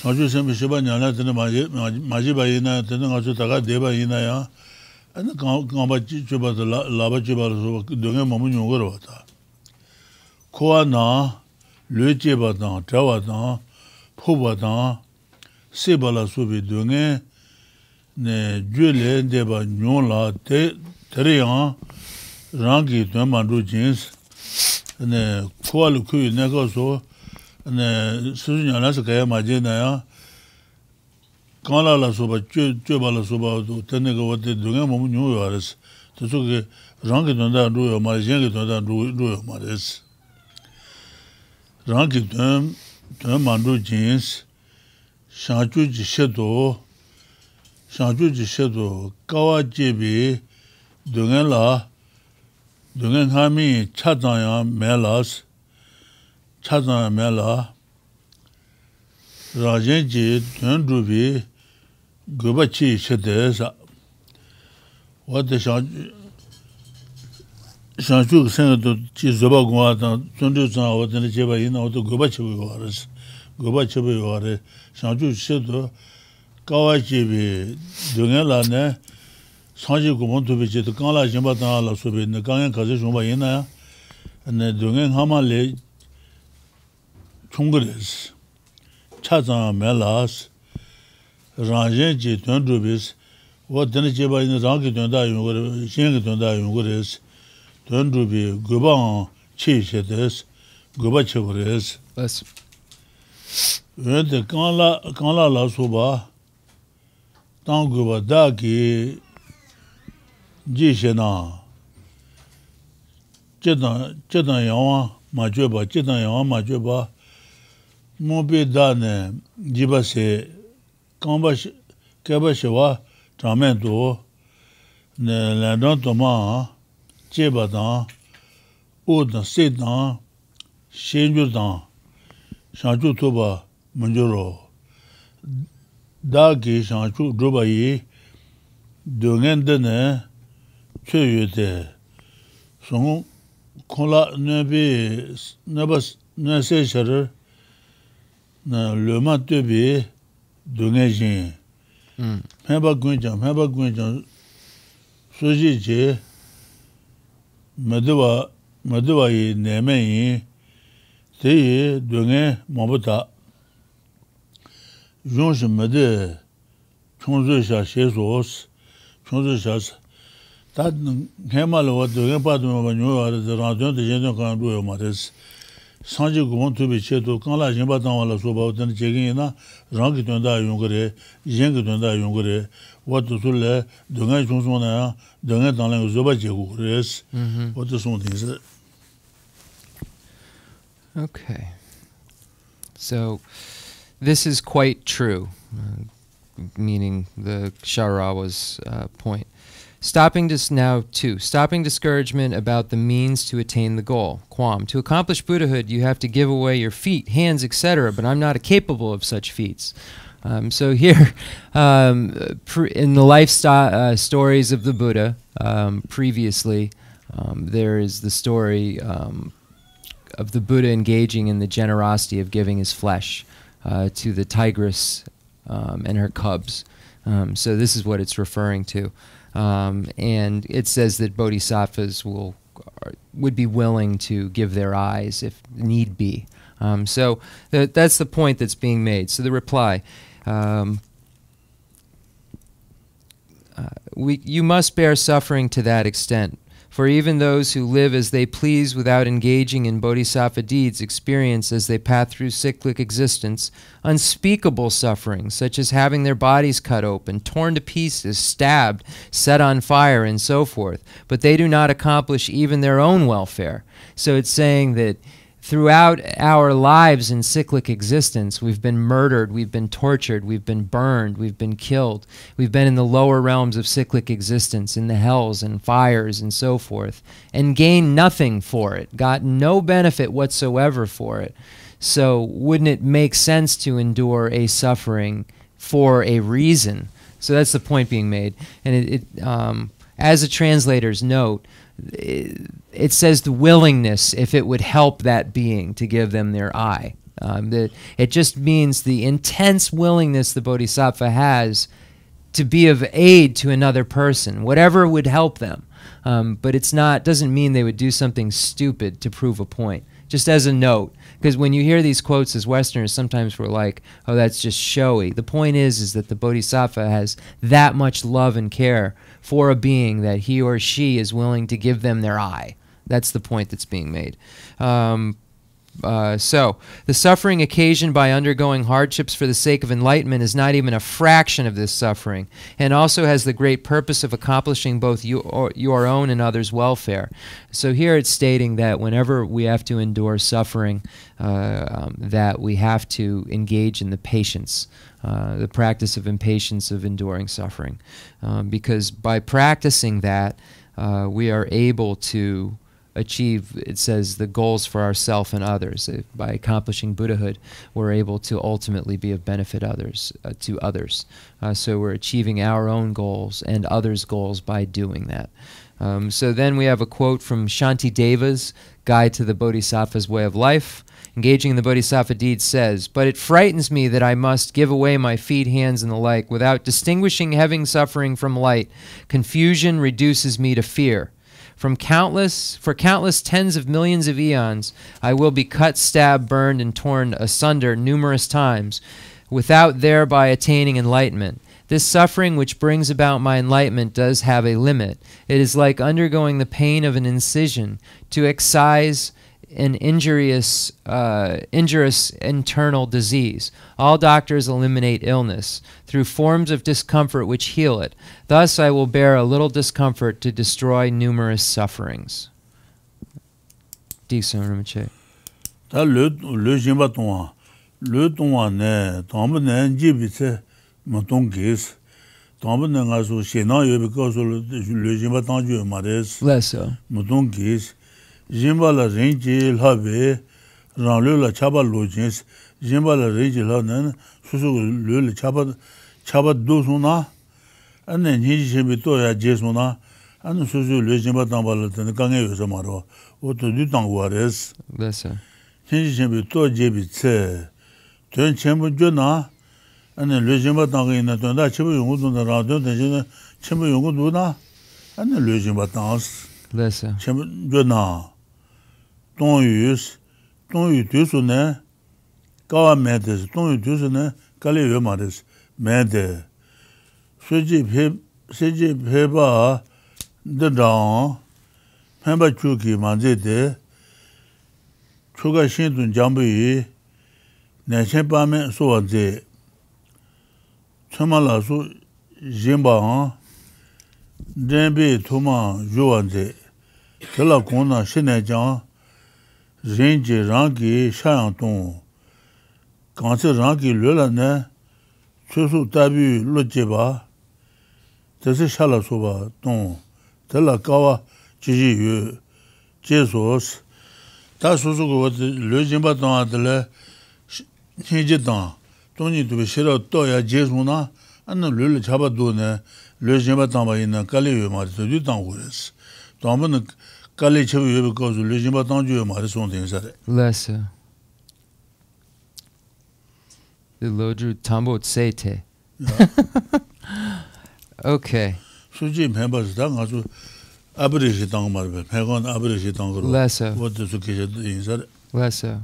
Sajus and Shebanana, Majiba, Tenazutaka Deba Inaya, and the Gamba Chiba, the Lava Chiba, Dunga Mamun. Koana, Luchibatan, Tawatan, Pubatan, Sibala Subi Dunga. Ne Jule deba nyola terian rangi tumandu jeans ne kwal ku ne ko so ne sunya na sakaya majena ya kala la so ba che ba la so ba to tene go wote dunga mo nyu yares to so ke rangi tunda ruyo mare, jengi tunda ruyo mares. Rangi tun mandu jins, shanchu ji shedo, kawa jebi, dungan hami chazanya mela, rajen ji tun rubi, goba chi shedesa. What the Shanchu Senator Chizoba Guatan, Tundusan, what in the Jebaina, or the Gobachevi waters, Shanchu Shedo, Kawachibi, Dungelane, Sanji Gumon to be the Kala Jimbatan, Subi, the Gangan Kazishumaina, and the Dungen Hamale Chungres, Chazan Melas, Ranjenji Tundubis, what then Jeba in the Rangi Tunda, Shingi Tunda, Yungures. Tundrubi, Guban, Chishedes, Gubachevres. Yes. When the Kanla La Suba, Tanguba Daki, Jishena, Chetan Yawa, Majuba, Mobi Dane, Jibase, Kambash, Kabashewa, Tramento, Landon Toma, Jebadan, Udan, Sedan, Shenjudan, Shanchu Toba, Manjuro, Dagi, Shanchu, Drubayi, Dungendene, Chuyute, Song, Kola, Nebi, Nebas, Nesesher, Le Matebi, Dungejin, Heba Gunjan, Sujiji, Maduwa yi neme yi, te yi dunge mabuta. Yonshi madu chungzu sha she soos, chungzu sha sa. Ta kema lawa dunge padu maba nyuwa wari rangdun de jendun kan ruyo maris. Sanji gubon tubi che to kanla jimba tangwa la soba utani chegin ina rangi tunda yungare, jengi tunda yungare, watu sulle dunge chungzu na ya, dunge tangla zoba chegu res. Watu sung things. Okay. So this is quite true, meaning the Sharawa's point. Stopping discouragement about the means to attain the goal. Quam. To accomplish Buddhahood, you have to give away your feet, hands, etc., but I'm not capable of such feats. So here, in the life stories of the Buddha, previously, there is the story of the Buddha engaging in the generosity of giving his flesh to the tigress and her cubs. So this is what it's referring to. And it says that bodhisattvas would be willing to give their eyes if need be. So that's the point that's being made. So the reply, you must bear suffering to that extent. For even those who live as they please without engaging in bodhisattva deeds experience, as they pass through cyclic existence, unspeakable suffering, such as having their bodies cut open, torn to pieces, stabbed, set on fire, and so forth. But they do not accomplish even their own welfare. So it's saying that throughout our lives in cyclic existence, we've been murdered, we've been tortured, we've been burned, we've been killed. We've been in the lower realms of cyclic existence, in the hells and fires and so forth, and gained nothing for it, got no benefit whatsoever for it. So wouldn't it make sense to endure a suffering for a reason? So that's the point being made. And as a translator's note, it says the willingness, if it would help that being to give them their eye. It just means the intense willingness the bodhisattva has to be of aid to another person, whatever would help them. But doesn't mean they would do something stupid to prove a point. Just as a note, because when you hear these quotes as Westerners, sometimes we're like, oh, that's just showy. The point is that the bodhisattva has that much love and care for a being that he or she is willing to give them their eye. That's the point that's being made. So, the suffering occasioned by undergoing hardships for the sake of enlightenment is not even a fraction of this suffering, and also has the great purpose of accomplishing both your own and others' welfare. So here it's stating that whenever we have to endure suffering, that we have to engage in the patience, the practice of impatience of enduring suffering. Because by practicing that, we are able to achieve, it says, the goals for ourselves and others. By accomplishing Buddhahood, we're able to ultimately be of benefit to others. So we're achieving our own goals and others' goals by doing that. So then we have a quote from Shantideva's Guide to the Bodhisattva's Way of Life. Engaging in the Bodhisattva deed says, "But it frightens me that I must give away my feet, hands, and the like, without distinguishing heavy suffering from light. Confusion reduces me to fear. For countless tens of millions of eons, I will be cut, stabbed, burned, and torn asunder numerous times, without thereby attaining enlightenment. This suffering which brings about my enlightenment does have a limit. It is like undergoing the pain of an incision to excise an injurious internal disease. All doctors eliminate illness through forms of discomfort which heal it. Thus I will bear a little discomfort to destroy numerous sufferings." Discouragement Rinpoche. 다 le jimba tonga ne tombe ne jibitse montongis tombe ne ngaso shena yobe ko le jimba tanju mares Lesso. montongis jimba la renji labe ran le chaba lojins jimba la renji la nan susu le chaba dosuna ane ni jibito ya jesuna ane susu le jimba tambala tan kange yo samaro o to du tangwares Lesso. ni jibito jebitse ten Chenmo jona ane le jimba tangi na ton da chibu yungu don ra don de Chenmo yungu do na ane le jimba tans Lesso. Chenmo jona ton yu tu su ne kawa medes ton yu tu su ne kale yo mares mede seji pheba de dang pheba chuki manje de chuga shin dun jambu yi ne chen pa me so wa de chama la su jimba ha dembe thuma jo wa de kala kona shine jang rinji rangi shayang tong kanchi rangi lula ne chusu tabi lo jeba tesi shala soba tong tela kawa jiji yu jesos ta susu kuwa lo jimba tong adele hinji tong tongji tubi shira to ya jesu na anna lula chaba do ne lo jimba tong ba ina kali yu ma tu du tong kures tongba ne kali chibu yubi kozu le jimba tangju yu ma son ting sare. Lesso. The lodru tambo tsete. Okay. Suji pemba sida nga su abirishi tang marbe, pegan abirishi tang karo. Lesso. Wate su kishe yin sare. Lesso.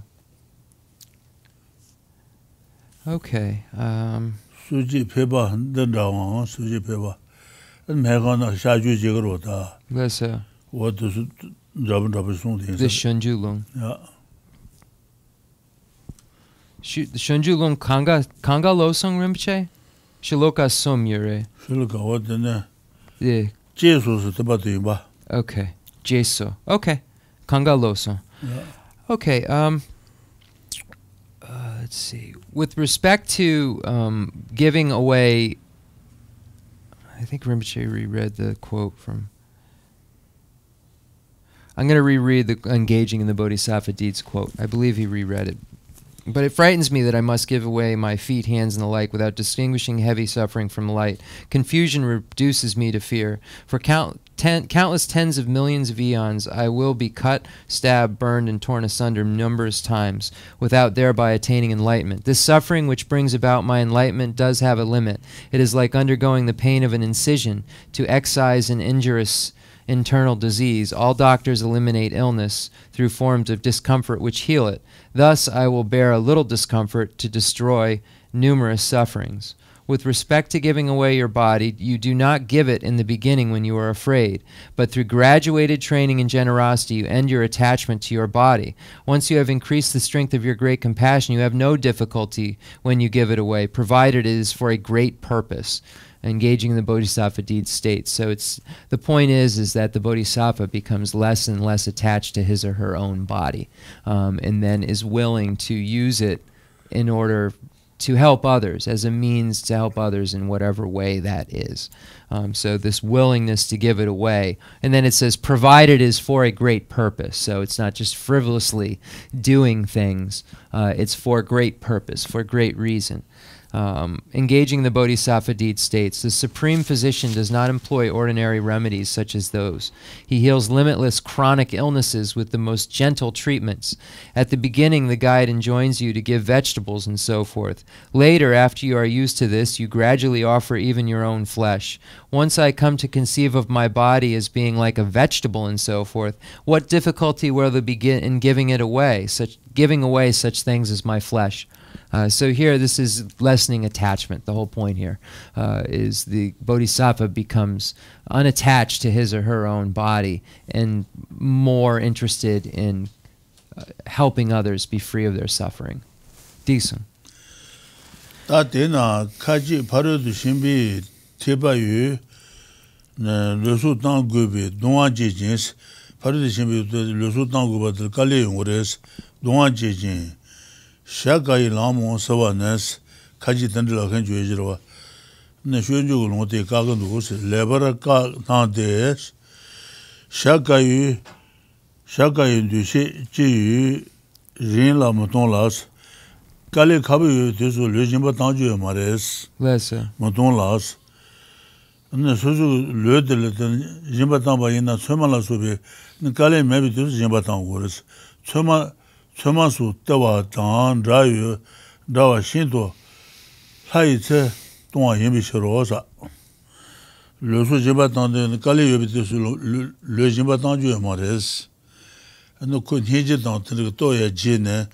Okay. Suji peba den rawa, suji peba. Pegan shaju jigaro ta. Lesso. Wate su rabi son ting The sare. Shunju Lung. Ya. The Shunju Lung Kanga Losang Rinpoche? Shiloka Som Yure. Shilika wate ne, Yeah. jesu su teba tu yinba. Okay. Jeso. Okay. Kanga Losang. Ya. Okay. Let's see. With respect to giving away, I think Rinpoche reread the quote from. I'm going to reread the engaging in the Bodhisattva deeds quote. I believe he reread it. But it frightens me that I must give away my feet, hands, and the like without distinguishing heavy suffering from light. Confusion reduces me to fear. For countless tens of millions of eons, I will be cut, stabbed, burned, and torn asunder numerous times, without thereby attaining enlightenment. This suffering which brings about my enlightenment does have a limit. It is like undergoing the pain of an incision to excise an injurious internal disease. All doctors eliminate illness through forms of discomfort which heal it. Thus I will bear a little discomfort to destroy numerous sufferings. With respect to giving away your body, you do not give it in the beginning when you are afraid, but through graduated training in generosity, you end your attachment to your body. Once you have increased the strength of your great compassion, you have no difficulty when you give it away, provided it is for a great purpose, engaging in the bodhisattva deed state. So the point is that the bodhisattva becomes less and less attached to his or her own body, and then is willing to use it in order to help others, as a means to help others in whatever way that is. So this willingness to give it away. And then it says, provided is for a great purpose. So it's not just frivolously doing things. It's for great purpose, for great reason. Engaging the bodhisattva deed states, the supreme physician does not employ ordinary remedies such as those. He heals limitless chronic illnesses with the most gentle treatments. At the beginning, the guide enjoins you to give vegetables and so forth. Later, after you are used to this, you gradually offer even your own flesh. Once I come to conceive of my body as being like a vegetable and so forth, what difficulty will there be in giving it away, giving away such things as my flesh? So here, this is lessening attachment. The whole point here is the bodhisattva becomes unattached to his or her own body and more interested in helping others be free of their suffering. Decent. Tatena kaji parudu shimbi tebayu losu tangubi donwa jejins parudu shimbi losu tanguba kale yungres donwa jejin Shakai Lama Savanes, Kaji Tandra Khensur Rinpoche Lobsang Tenzin, Lebara Tandes, Shakai Dushi Ji Rin Lama Tonlas, Kale Kabu Tisu Lujimba Tanju Mares, Montonlas, and the Suzu Ludel Jimbatamba in a Sumala Subi, Kale maybe to Jimbatan words. Chemasu tawa tang drayu dawa shinto lai tse tongwa yinbi shirosa. Le su jimba tang de kali yobi tesu le jimba tang juye ma res. Ano ko nyeje tang tene toya je ne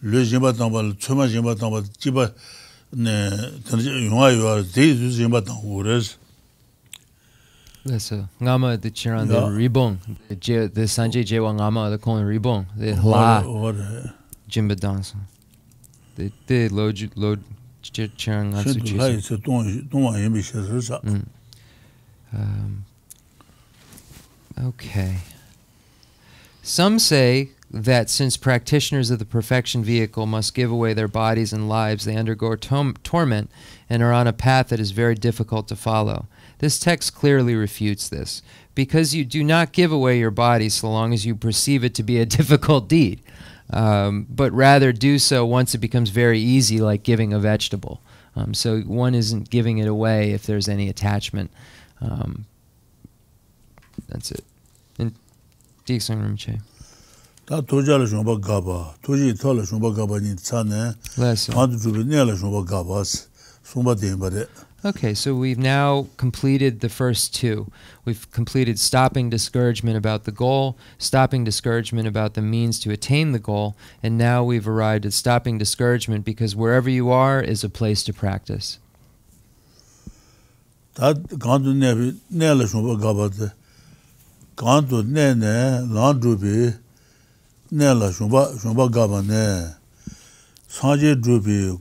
le jimba tang ba chema jimba tang ba jiba ne tene yunga yuwa de su jimba tang u res. So, ngama the chiran the ribong, the Sanjay Jewa ngama the kon ribong, the la jimba dance. The load chiran Okay. Some say that since practitioners of the perfection vehicle must give away their bodies and lives, they undergo torment and are on a path that is very difficult to follow. This text clearly refutes this, because you do not give away your body so long as you perceive it to be a difficult deed, but rather do so once it becomes very easy, like giving a vegetable. So one isn't giving it away if there's any attachment. That's it. And Geshe Rinpoche. Ta toja la shomba gaba, toji tola shomba gaba ni tsane, madu jubi ne la shomba gabas, shomba denbare. Okay, so we've now completed the first two. We've completed stopping discouragement about the goal, stopping discouragement about the means to attain the goal, and now we've arrived at stopping discouragement because wherever you are is a place to practice. That kandu ne la shomba gaba, kandu ne landrubi ne la shomba gaba ne, sanje drubi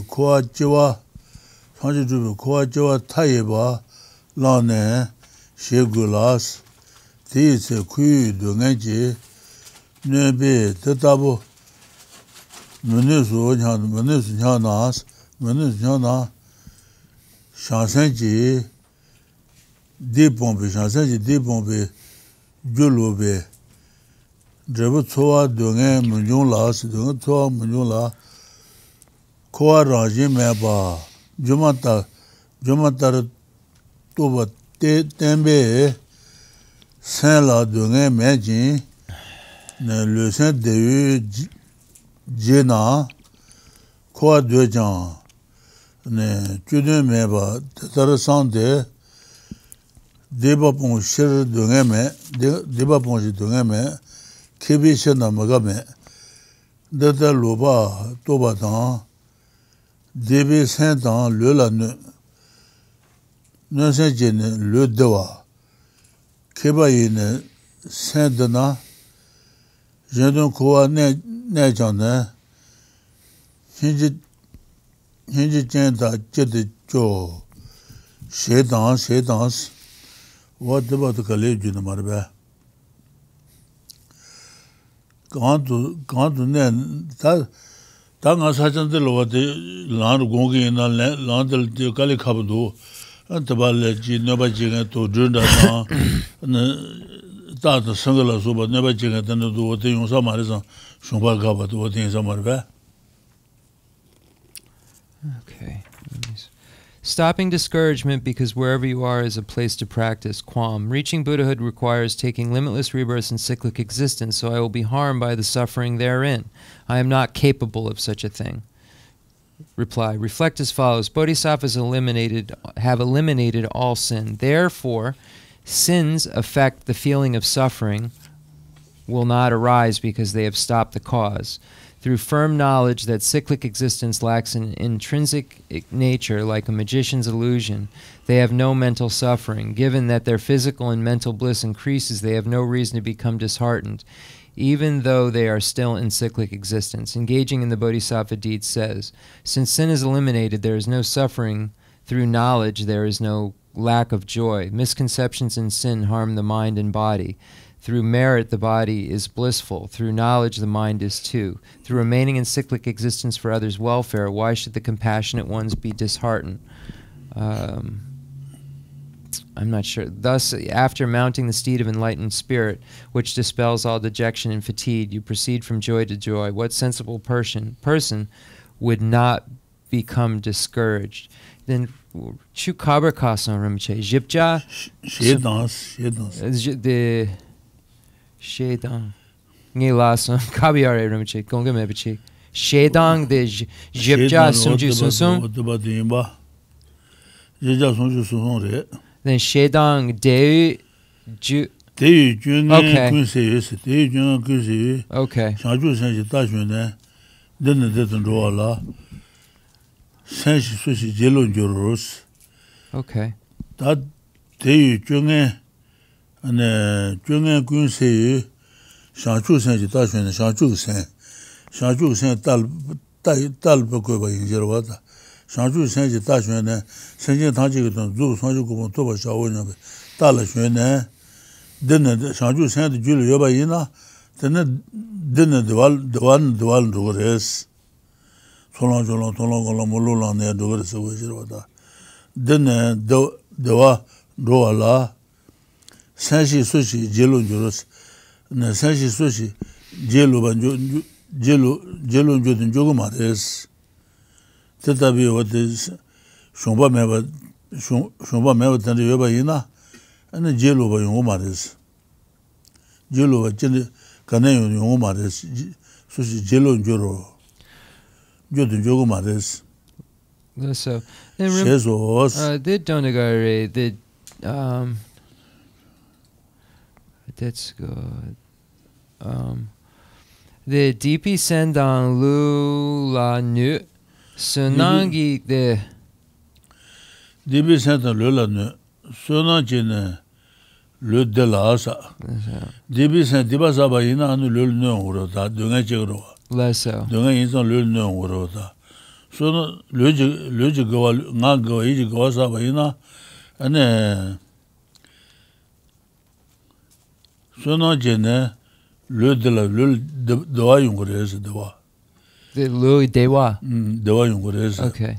koa jiwa. Sanji drubi koa jiwa tayeba lane shegulas ti se kuyu dunganji nebe tetabu menusu nyana shansanji di pombe julubi drebu tsowa dungan munjungla koa rangi meba Jumatar toba tembe saint la dunga meji ne le saint de jena koa de jan ne tude meba tarasande deba pon shir dunga me deba pon shi dunga me kebi shena maga me data loba toba tan Debe Saint-An, le la ne Saint-Jene, le dewa. Kebayine, Saint-Dena, Jendon Koa ne Jane, Hinji Jenda Jedi Jo, Shedans, what about the college in the Marbe? Gone to Nen, Tanga Sajan de Lo, the land Gongi in the land of the Calicabdo, and the Balaji, never jing to Junda, and the single so, but never jing at and do what in some reason, Shumba to what in some Marbe. Okay. Stopping discouragement because wherever you are is a place to practice. Quam. Reaching Buddhahood requires taking limitless rebirths and cyclic existence, so I will be harmed by the suffering therein. I am not capable of such a thing. Reply. Reflect as follows. Bodhisattvas have eliminated all sin. Therefore, sins affect the feeling of suffering will not arise because they have stopped the cause. Through firm knowledge that cyclic existence lacks an intrinsic nature like a magician's illusion, they have no mental suffering. Given that their physical and mental bliss increases, they have no reason to become disheartened, even though they are still in cyclic existence. Engaging in the Bodhisattva deed says, since sin is eliminated, there is no suffering. Through knowledge, there is no lack of joy. Misconceptions and sin harm the mind and body. Through merit, the body is blissful. Through knowledge, the mind is too. Through remaining in cyclic existence for others' welfare, why should the compassionate ones be disheartened? I'm not sure. Thus, after mounting the steed of enlightened spirit, which dispels all dejection and fatigue, you proceed from joy to joy. What sensible person would not become discouraged? Then, Chu Kabar Kasan Rinpoche, Jipja? The Shedang. Ngi Lasam, Kabiare Rinpoche, Gonga Mebichi. Shedang de Jipja Sunju Sunsung. Then Shedang Deu Ju. Okay. Okay. That day and Junga Gun say, Shanchu San Jitashan, Shanchu San Tal Bokoba in Jerovata. Shanchu San Jitashan, Sentient tantric, do Sanju Toba Shawina, Talashune, dinner, Shanchu San Julia Yobaina, then dinner the one to rest. Tolan Molula near Doris Jerovata. Dinner Dewa Roala. Sanshi Sushi, Jelo Jurus, Sanshi Sushi, Jelo Judin Jogumares. Tetabi what is Shumba Meva Tandi Yobaina, and the Jelo by Yomares. Jelo Caneo Yomares, Sushi Jelo Juro, Judin Jogumares. So, did Donagare, did, that's good. The DP Sendang Lu La Nu Sunangi the DP Sendang Lu La Nu Sunangi Le de la Asa. DP Send Dibasaba Ina and Lul No Urota, Dunga Jero. Lesso. Dunga is on Lul No Urota. So Lujigo Nago Ijigosa Ina and Sono Jene, le de la Dewa Yungres, Dewa. The Louis Dewa? Dewa Yungres. Okay.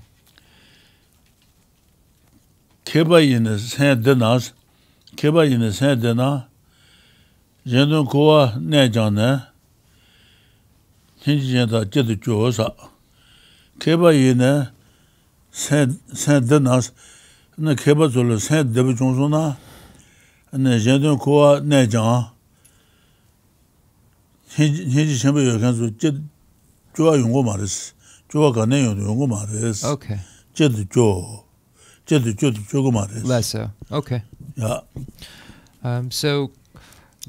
Keba in the Saint Denas, Keba in the Saint Dena, Jendon Koa Nejane, Hinjenta Jet Josa. Keba in the Saint Denas, and the Keba to the Saint Devi Jonsona. And the Jendon Koa Nejan, Hinji Chamber, you can do Joa Yungomaris, Joa Caneo Yungomaris. Okay. Jet Jogumaris. Lesso. Okay. Yeah. So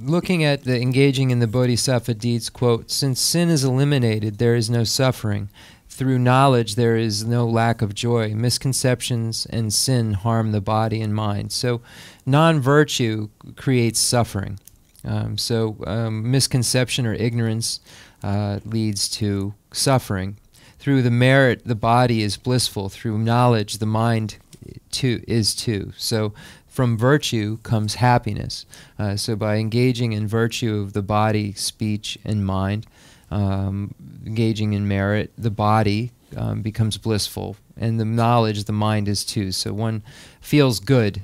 looking at the engaging in the bodhisattva deeds, quote, since sin is eliminated, there is no suffering. Through knowledge, there is no lack of joy. Misconceptions and sin harm the body and mind. So non-virtue creates suffering. Misconception or ignorance leads to suffering. Through the merit, the body is blissful. Through knowledge, the mind is too. So from virtue comes happiness. So by engaging in virtue of the body, speech, and mind, engaging in merit, the body becomes blissful, and the knowledge, the mind is too. So one feels good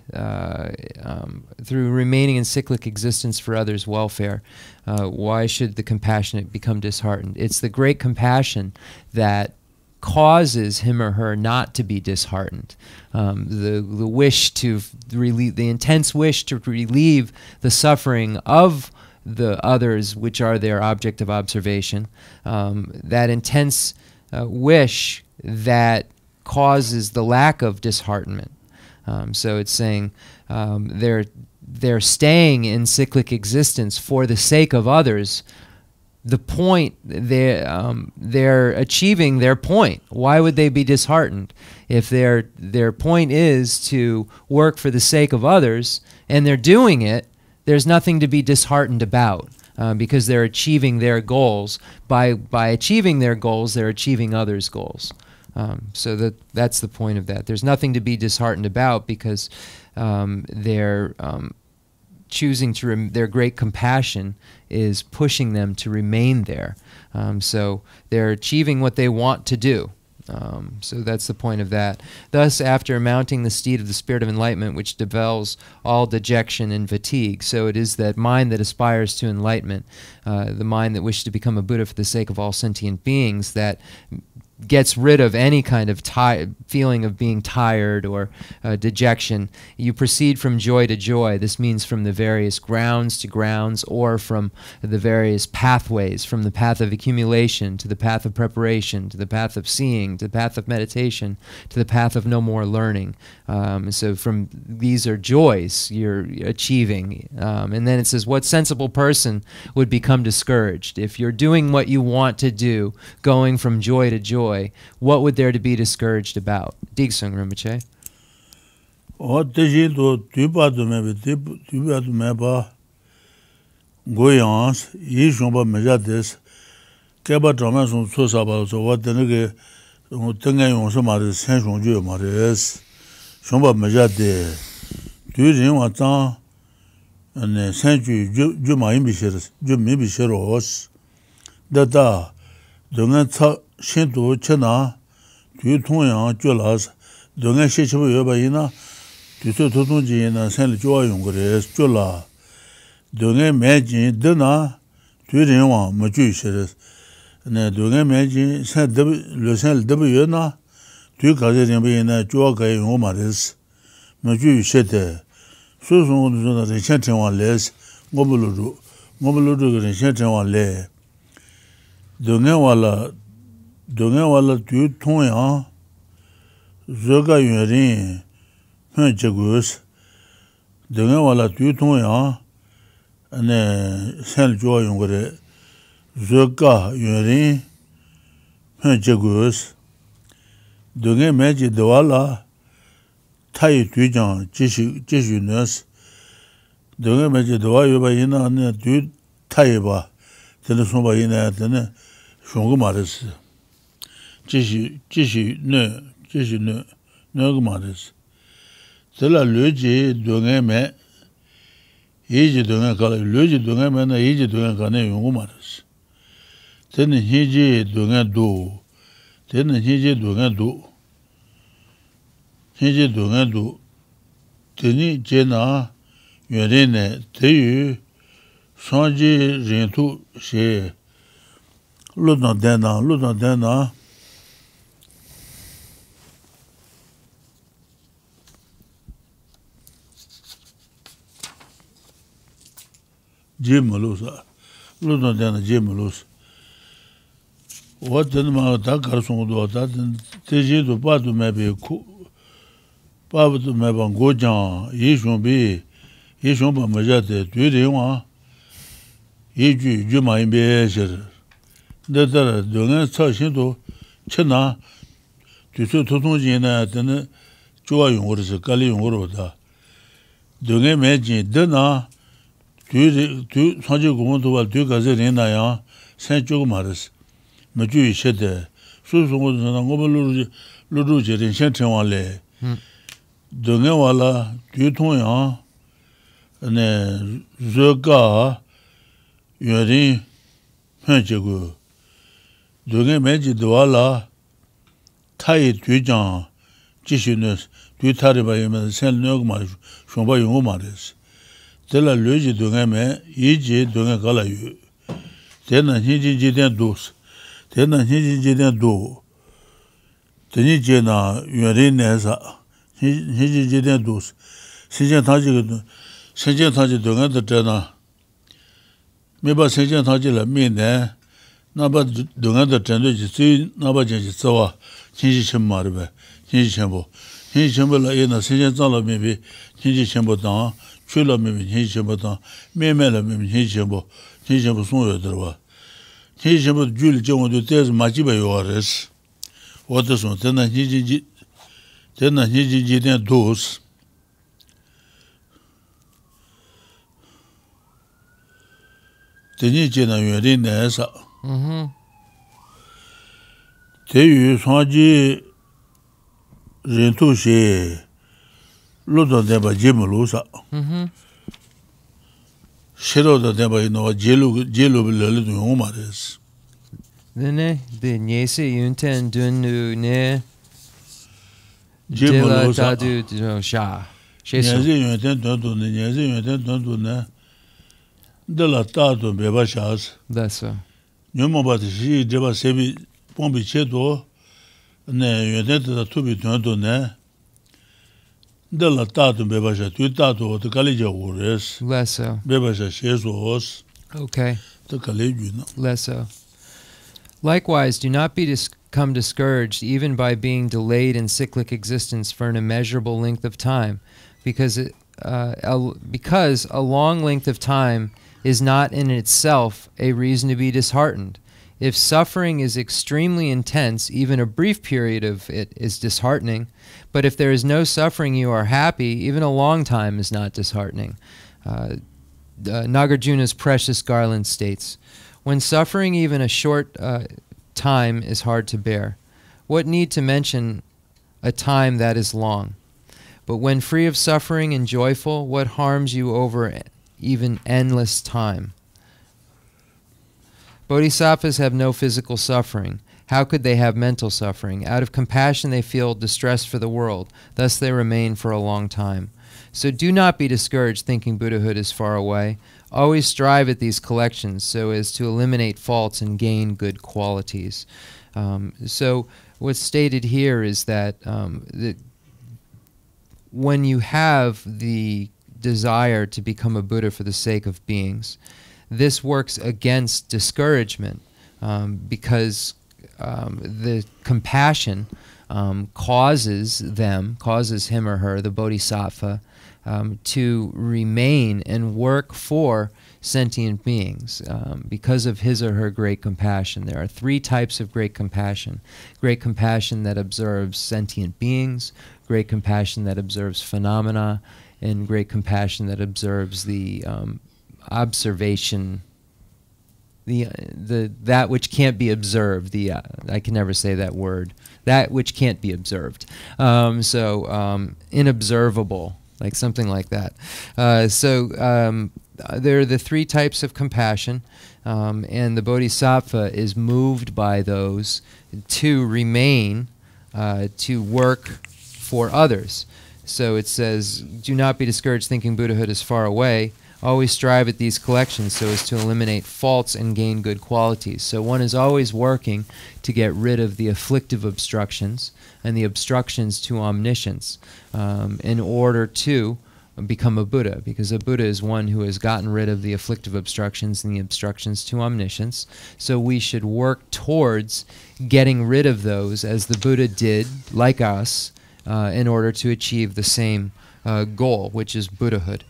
through remaining in cyclic existence for others' welfare. Why should the compassionate become disheartened? It's the great compassion that causes him or her not to be disheartened. The wish to relieve, the intense wish to relieve the suffering of the others, which are their object of observation, that intense wish that causes the lack of disheartenment. So it's saying they're staying in cyclic existence for the sake of others. The point, they're achieving their point. Why would they be disheartened? If their point is to work for the sake of others, and they're doing it, there's nothing to be disheartened about, because they're achieving their goals. By achieving their goals, they're achieving others' goals. So that's the point of that. There's nothing to be disheartened about, because they're choosing to their great compassion is pushing them to remain there. So they're achieving what they want to do. So that's the point of that. Thus, after mounting the steed of the spirit of enlightenment, which dispels all dejection and fatigue, so it is that mind that aspires to enlightenment, the mind that wishes to become a Buddha for the sake of all sentient beings, that gets rid of any kind of feeling of being tired or dejection. You proceed from joy to joy. This means from the various grounds to grounds, or from the various pathways, from the path of accumulation to the path of preparation, to the path of seeing, to the path of meditation, to the path of no more learning. So from these are joys you're achieving. And then it says, what sensible person would become discouraged? If you're doing what you want to do, going from joy to joy, what would there to be discouraged about? Digsung Rinpoche. Shinto Chena, Du Tongyang, Julas, Dunga Shichibu Yobaina, Du Tutunjina, San Joa Yungres, Jula, Dunga Majin, Dena, Du Rinwa, Maju Shiris, and Dunga Majin, San Lucen W. Du Kazin, Joa Gay Omaris, Maju Shete, Susan, the Shenton one less, Mobuludu, and Shenton one lay. Dunga wala du Tongyang, Zoga Yurin, Hun Jagus, Dunga wala du Tongyang, and San Joa Yungre, Zoga Yurin, Hun Jagus, Dunga Maji Dwala, Tai Dujang, Jishu Nurse, Dunga Maji Dwa Yubayina, and Du Taiba, then the Sobayina, then Shungumaris. Geshe Lharampa. Tela Luji Dunga Me, Eji Dunga Kala, Luji Dunga Me, Eji Dunga Kane Yungumaris. Then Hiji Dunga Do, then Hiji Dunga Do, Hiji Dunga Do, Teni Jena, Yurine, Teyu, Sanji Rintu, She, Ludan Dena. Jim Malusa, Ludan Dana Jim Malus. What then my Dakar song do that? Teji to Patu maybe Patu Maban Gojan, Yishon B, Yishon Majate, Tudiwa, 이주 주마인베셔 너들 동안 처신도 천나 뒤서 도통진이나 되는 좋아 용어로서 깔리 용어로다 동에 매지 드나 뒤 사지 공원도 와 뒤가서리나야 생쪽 말았어 뭐주 있어대 수송고는 거벌로 루루제린 현천war래 동에 와라 뒤통야 네 저가 요리 현재고 동에 매지도 와라 타이 뒤장 지시는 뒤타를 봐야면 생력 말 쇼바 용어 말했어 텔라 르지 동에매 이지 동에 갈아요 되는 희지지된 도스 되는 희지지된 도 되니제나 요리내서 희지지된 도스 세전 타지거든 세전 타지 동에도 되나 매바 세전 타지라 미네 나바 동에도 전도지 수이 나바지 써와 희지심 말বে 희지심보 희지심보라 에나 세전 잘라 미비 희지심보다 출라면 희지심보다 매매라면 희지심보 희지심보 송여 들어와 희지심보 줄 정도 때서 마지막에 와르스 어디서 되나 희지지된 도스 되니제나 요리내서 대유 소지 렌토시 로도 데바 제물로사 싫어도 데바 이노 제루블레도 오마레스 네네 데 녜세 윤텐 둔누네 제물로사 제라다두 샤 녜세 윤텐 돈도네 녜세 윤텐 돈도네 데라 따도 베바샤스 that's 녀모바시 제바 세비 봄비체도 네 윤텐도 투비 돈도네 데라 따도 베바샤 뒤따도 또 갈리죠 오레스 less so. 베바샤 셰소스 Okay, 또 갈리주나 less so. Likewise, do not become discouraged even by being delayed in cyclic existence for an immeasurable length of time, because a long length of time is not in itself a reason to be disheartened. If suffering is extremely intense, even a brief period of it is disheartening. But if there is no suffering, you are happy, even a long time is not disheartening. Nagarjuna's Precious Garland states, when suffering even a short time is hard to bear, what need to mention a time that is long? But when free of suffering and joyful, what harms you over even endless time? Bodhisattvas have no physical suffering. How could they have mental suffering? Out of compassion they feel distress for the world. Thus they remain for a long time. So do not be discouraged thinking Buddhahood is far away. Always strive at these collections so as to eliminate faults and gain good qualities. So what's stated here is that, when you have the desire to become a Buddha for the sake of beings, this works against discouragement, because the compassion causes him or her, the bodhisattva, to remain and work for sentient beings because of his or her great compassion. There are three types of great compassion. Great compassion that observes sentient beings, great compassion that observes phenomena, and great compassion that observes the observation, that which can't be observed. I can never say that word. That which can't be observed. Inobservable, like something like that. There are the three types of compassion, and the bodhisattva is moved by those to remain, to work for others. So it says, do not be discouraged thinking Buddhahood is far away. Always strive at these collections so as to eliminate faults and gain good qualities. So one is always working to get rid of the afflictive obstructions and the obstructions to omniscience in order to become a Buddha, because a Buddha is one who has gotten rid of the afflictive obstructions and the obstructions to omniscience. So we should work towards getting rid of those as the Buddha did, like us, in order to achieve the same goal, which is Buddhahood.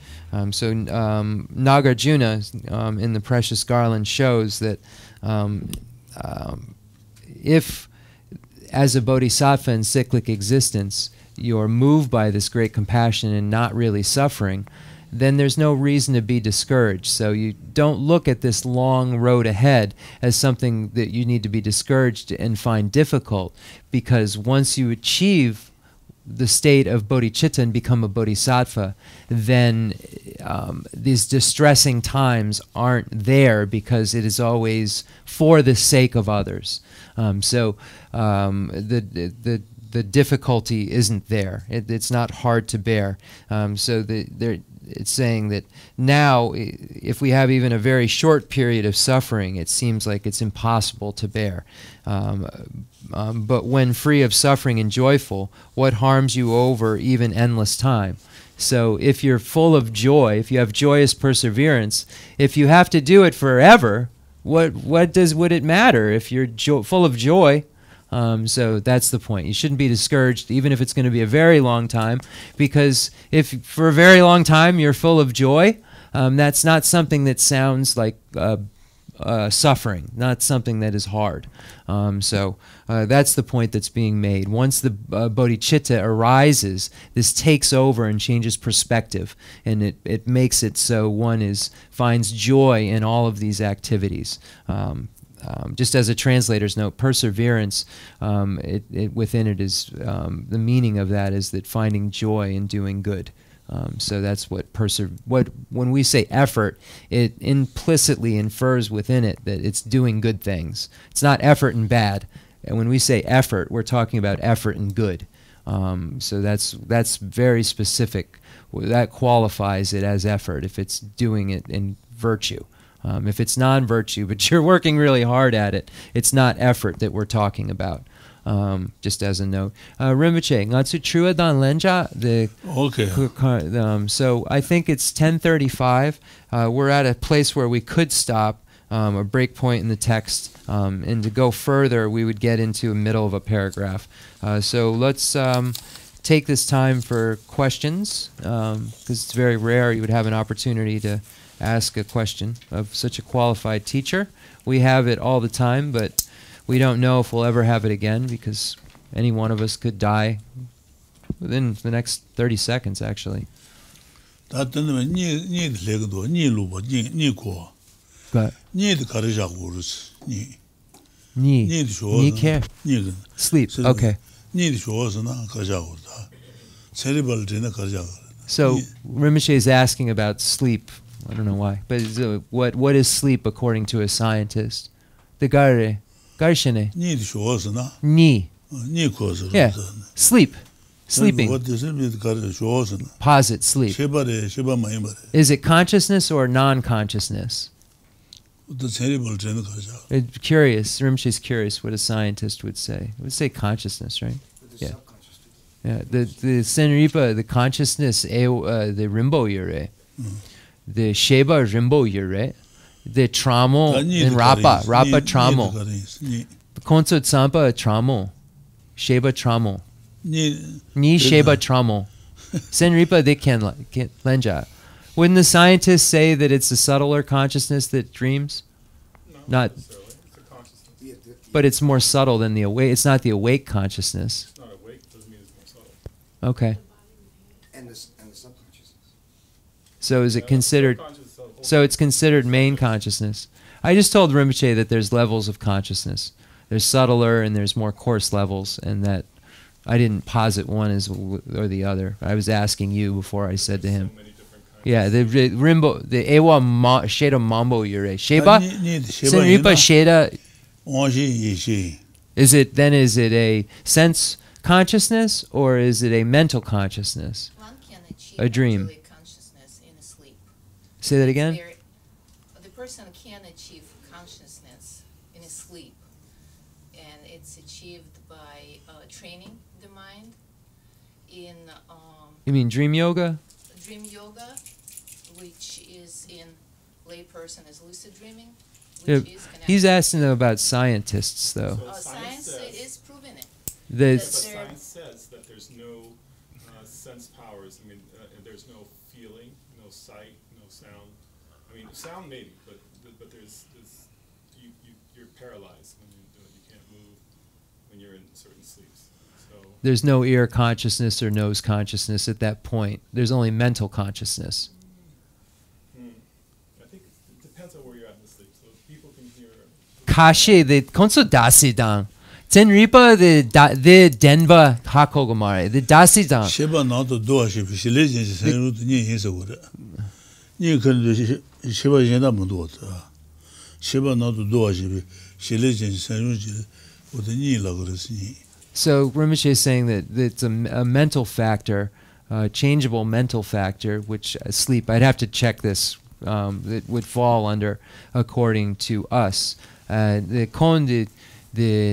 So Nagarjuna in the Precious Garland shows that if, as a bodhisattva in cyclic existence, you're moved by this great compassion and not really suffering, then there's no reason to be discouraged. So you don't look at this long road ahead as something that you need to be discouraged and find difficult, because once you achieve the state of bodhicitta and become a bodhisattva, then these distressing times aren't there, because it is always for the sake of others. The difficulty isn't there. It's not hard to bear. It's saying that now, if we have even a very short period of suffering, it seems like it's impossible to bear. But when free of suffering and joyful, what harms you over even endless time? So if you're full of joy, if you have joyous perseverance, if you have to do it forever, what would it matter if you're full of joy? So that's the point. You shouldn't be discouraged, even if it's going to be a very long time, because if for a very long time you're full of joy, that's not something that sounds like suffering, not something that is hard. That's the point that's being made. Once the bodhicitta arises, this takes over and changes perspective, and it makes it so one finds joy in all of these activities. Just as a translator's note, perseverance, within it is, the meaning of that is that finding joy in doing good. So that's what when we say effort, it implicitly infers within it that it's doing good things. It's not effort and bad. And when we say effort, we're talking about effort and good. So that's very specific. That qualifies it as effort if it's doing it in virtue. If it's non-virtue, but you're working really hard at it, it's not effort that we're talking about. Just as a note. Rinpoche, ngatsu trua dan lenja. Okay. So I think it's 10:35. We're at a place where we could stop, a break point in the text, and to go further, we would get into the middle of a paragraph. So let's take this time for questions, because it's very rare you would have an opportunity to ask a question of such a qualified teacher. We have it all the time, but we don't know if we'll ever have it again, because any one of us could die within the next 30 seconds, actually. But sleep. Okay. So Rinpoche is asking about sleep. I don't know why, but what is sleep according to a scientist? The gare, garshene. Ni. Yeah. Sleep. Sleeping. Posit sleep. Is it consciousness or non-consciousness? Curious. Rinpoche's curious what a scientist would say. It would say consciousness, right? Yeah. Yeah. The Chenrezig, the consciousness, the Rimbo yure. The Sheba Rimbo yure. The Tramo and Rapa Tramo. Khonsur Tsampa Tramo. Sheba Tramo. Ni Sheba Tramo. Chenrezig they can lenja. Wouldn't the scientists say that it's a subtler consciousness that dreams? No, not necessarily. It's a consciousness. But it's more subtle than the awake. It's not the awake consciousness. It's not awake, doesn't mean it's more subtle. Okay. And the subconsciousness. So is it considered? So it's considered main consciousness. I just told Rinpoche that there's levels of consciousness. There's subtler and there's more coarse levels, and that I didn't posit one as or the other. I was asking you before I said to him. Yeah, the Rimbo, the Ewa Sheda Mambo Yure. Sheba? Chenrezig Sheda. Is it a sense consciousness or is it a mental consciousness? One can achieve A dream. consciousness in sleep. Say that again? The person can achieve consciousness in sleep, and it's achieved by training the mind in You mean dream yoga? dream yoga, which is in layperson as lucid dreaming, which Yeah, is connected. he's asking them about scientists, though. Science is proving it. The But science says that there's no sense powers. I mean, there's no feeling, no sight, no sound. I mean, sound maybe, but you're paralyzed when you can't move when you're in certain sleeps. So there's no ear consciousness or nose consciousness at that point. There's only mental consciousness. I think it depends on where you're at in the sleep. So people can hear. Kashe the konso dasidang. Chenripa the denva hakogomare. The dasidang. Sheba not to do a ship, she lives in the his order. You can do Sheba Yenamudot. Sheba not to do a ship, she lives in Saint with the knee logos. So Rinpoche is saying that it's a mental factor, changeable mental factor, which sleep, I'd have to check this, it would fall under according to us. The kon the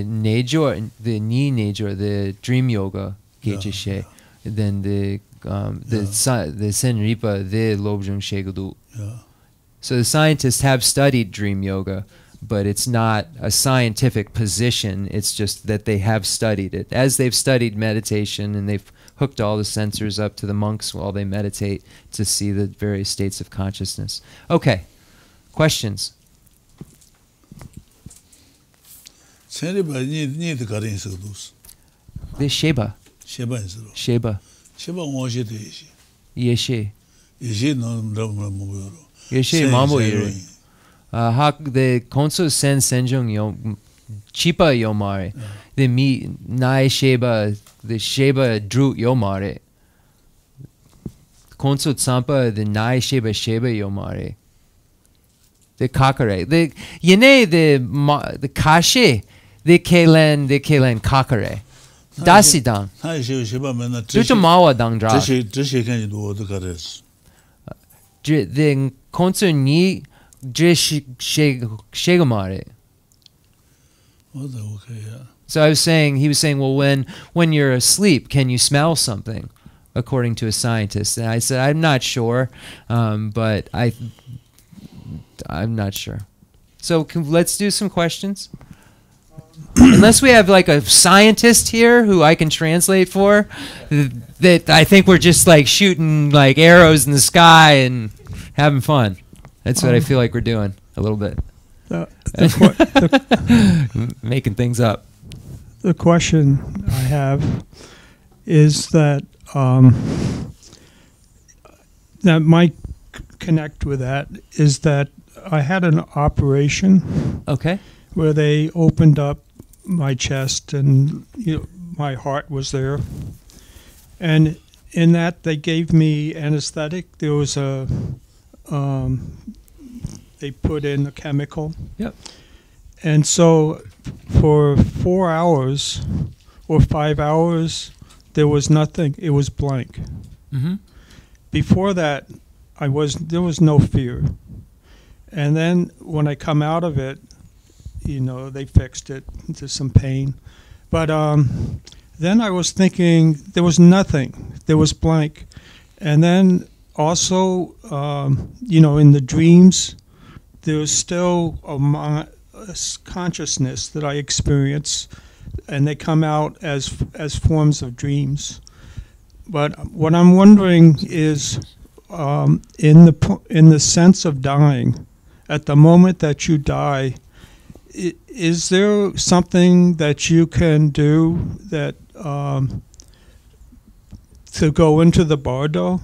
nejor, the ni nejor, the dream yoga, Geshe, then the Senripa, the Lobsang Shegudu. So the scientists have studied dream yoga, but it's not a scientific position. It's just that they have studied it. As they've studied meditation and they've hooked all the sensors up to the monks while they meditate to see the various states of consciousness. Okay, questions? Need the guardian seduce. The Sheba. Sheba is Sheba. Sheba wash it. Yeshe Yeshe. no Yeshe mambo yere. Hak the konso sen senjong yo chipa yomare. The mi nai Sheba, the Sheba drew yomare. Konso tsampa the nai Sheba yomare. The kakare. The yene the kashe. The kelen kakare. Dasidang. Ducha mawa dang dra. The konso ni shegamare. So I was saying, he was saying, well, when you're asleep, can you smell something? According to a scientist. And I said, I'm not sure, but I'm not sure. So let's do some questions. Unless we have like a scientist here who I can translate for, that I think we're just like shooting like arrows in the sky and having fun. That's what I feel like we're doing a little bit. Making things up. The question I have is that that might connect with that is that I had an operation. Okay. Where they opened up my chest and my heart was there. And in that they gave me anesthetic. There was they put in a chemical. Yep. And so for 4 hours or 5 hours, there was nothing. It was blank. Mm-hmm. Before that, there was no fear. And then when I come out of it, they fixed it into some pain. But then I was thinking there was nothing. There was blank. And then also, in the dreams, there was still a consciousness that I experience, and they come out as forms of dreams. But what I'm wondering is, in the sense of dying, at the moment that you die, is there something that you can do that to go into the bardo?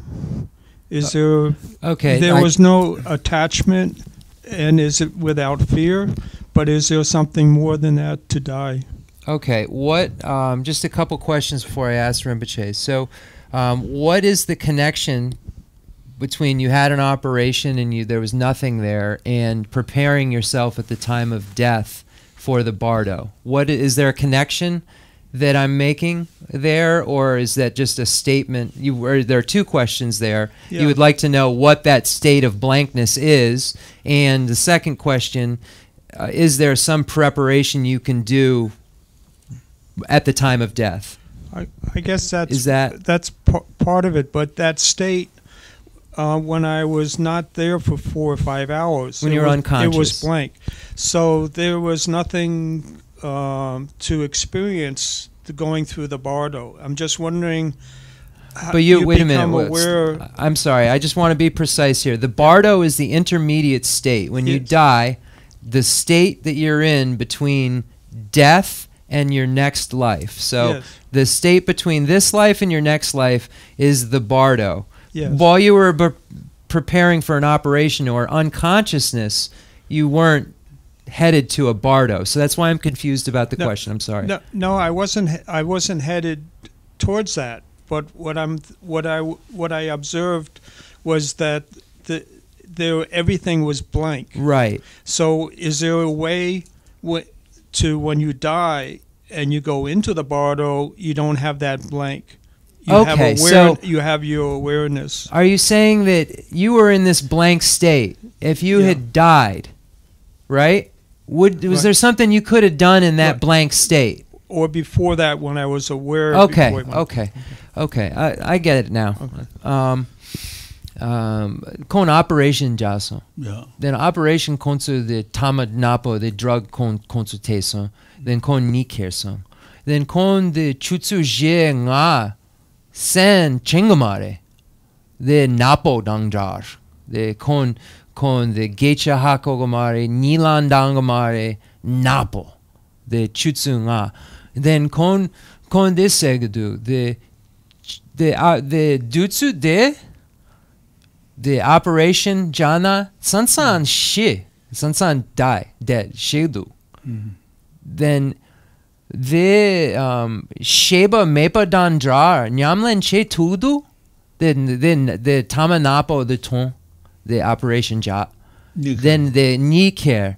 Is there? Okay. There was no attachment, and is it without fear? But is there something more than that to die? Okay. What? Just a couple questions before I ask Rinpoche. So, what is the connection between you had an operation and there was nothing there, and preparing yourself at the time of death for the bardo? Is there a connection that I'm making there, or is that just a statement? There are two questions there. Yeah. You would like to know what that state of blankness is, and the second question, is there some preparation you can do at the time of death? I guess that's part of it, but that state, when I was not there for 4 or 5 hours, when you're unconscious, it was blank. So there was nothing to experience going through the bardo. I'm just wondering. But you wait a minute. become aware. I'm sorry. I just want to be precise here. The bardo is the intermediate state. When you Yes. die, the state that you're in between death and your next life. So Yes. the state between this life and your next life is the bardo. Yes. While you were preparing for an operation or unconsciousness, you weren't headed to a bardo. So that's why I'm confused about the No, question. I'm sorry. No, I wasn't headed towards that. But what I observed was that everything was blank. Right. So is there a way to when you die and you go into the bardo, you don't have that blank? Okay, so you have your awareness. Are you saying that you were in this blank state? If you had died, right? Was there something you could have done in that blank state? Or before that, when I was aware. Okay, before I went- okay. I get it now. Kon operation jaso. Yeah. Then operation konsu the tama napo the drug konsu teso. Then kon nikerso. Then kon the chutsu je nga sen chengamare. The napo dangjar. The kon the gecha hakogomare nilan dangamare napo. The chutsu nga. Then kon this segadu the dutsu de the operation jana sansan shi sansan die dead shedu. Then the sheba mepa dandrar nyamlen che tudu then the tamanapo the ton the operation ja then the niker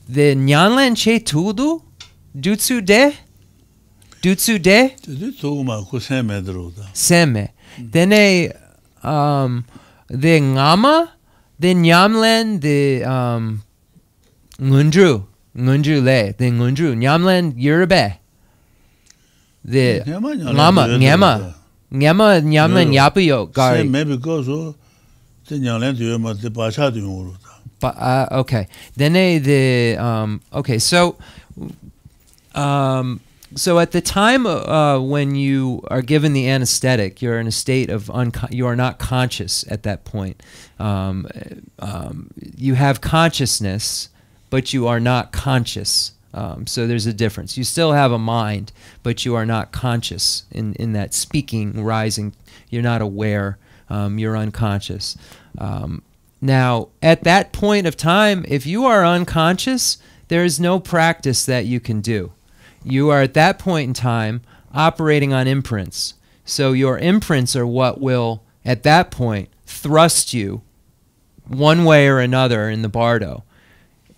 the nyanlen che tudu dutsu de Tadi tōguma ko sēme dhruda. seme then the ngama the nyamlen the ngundru le the ngundru nyamlen yurbe the ngama nyamlen yapuyo gari Sēme because o te nyālen tuyo ma te pāchā tuyo ngūruda. okay then okay so at the time when you are given the anesthetic, you're in a state of you are not conscious at that point. You have consciousness, but you are not conscious. So there's a difference. You still have a mind, but you are not conscious in that speaking, rising. You're not aware. You're unconscious. Now, at that point of time, if you are unconscious, there is no practice that you can do. You are at that point in time operating on imprints. So your imprints are what will, at that point, thrust you one way or another in the bardo.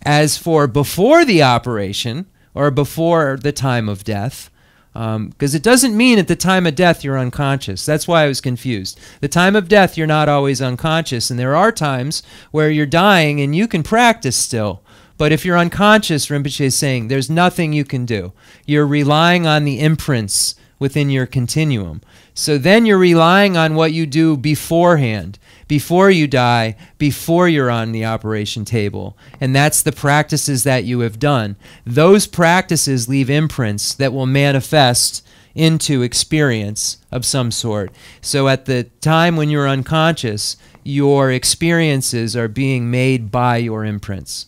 As for before the operation or before the time of death, because it doesn't mean at the time of death you're unconscious. That's why I was confused. The time of death you're not always unconscious, and there are times where you're dying and you can practice still. But if you're unconscious, Rinpoche is saying, there's nothing you can do. You're relying on the imprints within your continuum. So then you're relying on what you do beforehand, before you die, before you're on the operation table. And that's the practices that you have done. Those practices leave imprints that will manifest into experience of some sort. So at the time when you're unconscious, your experiences are being made by your imprints.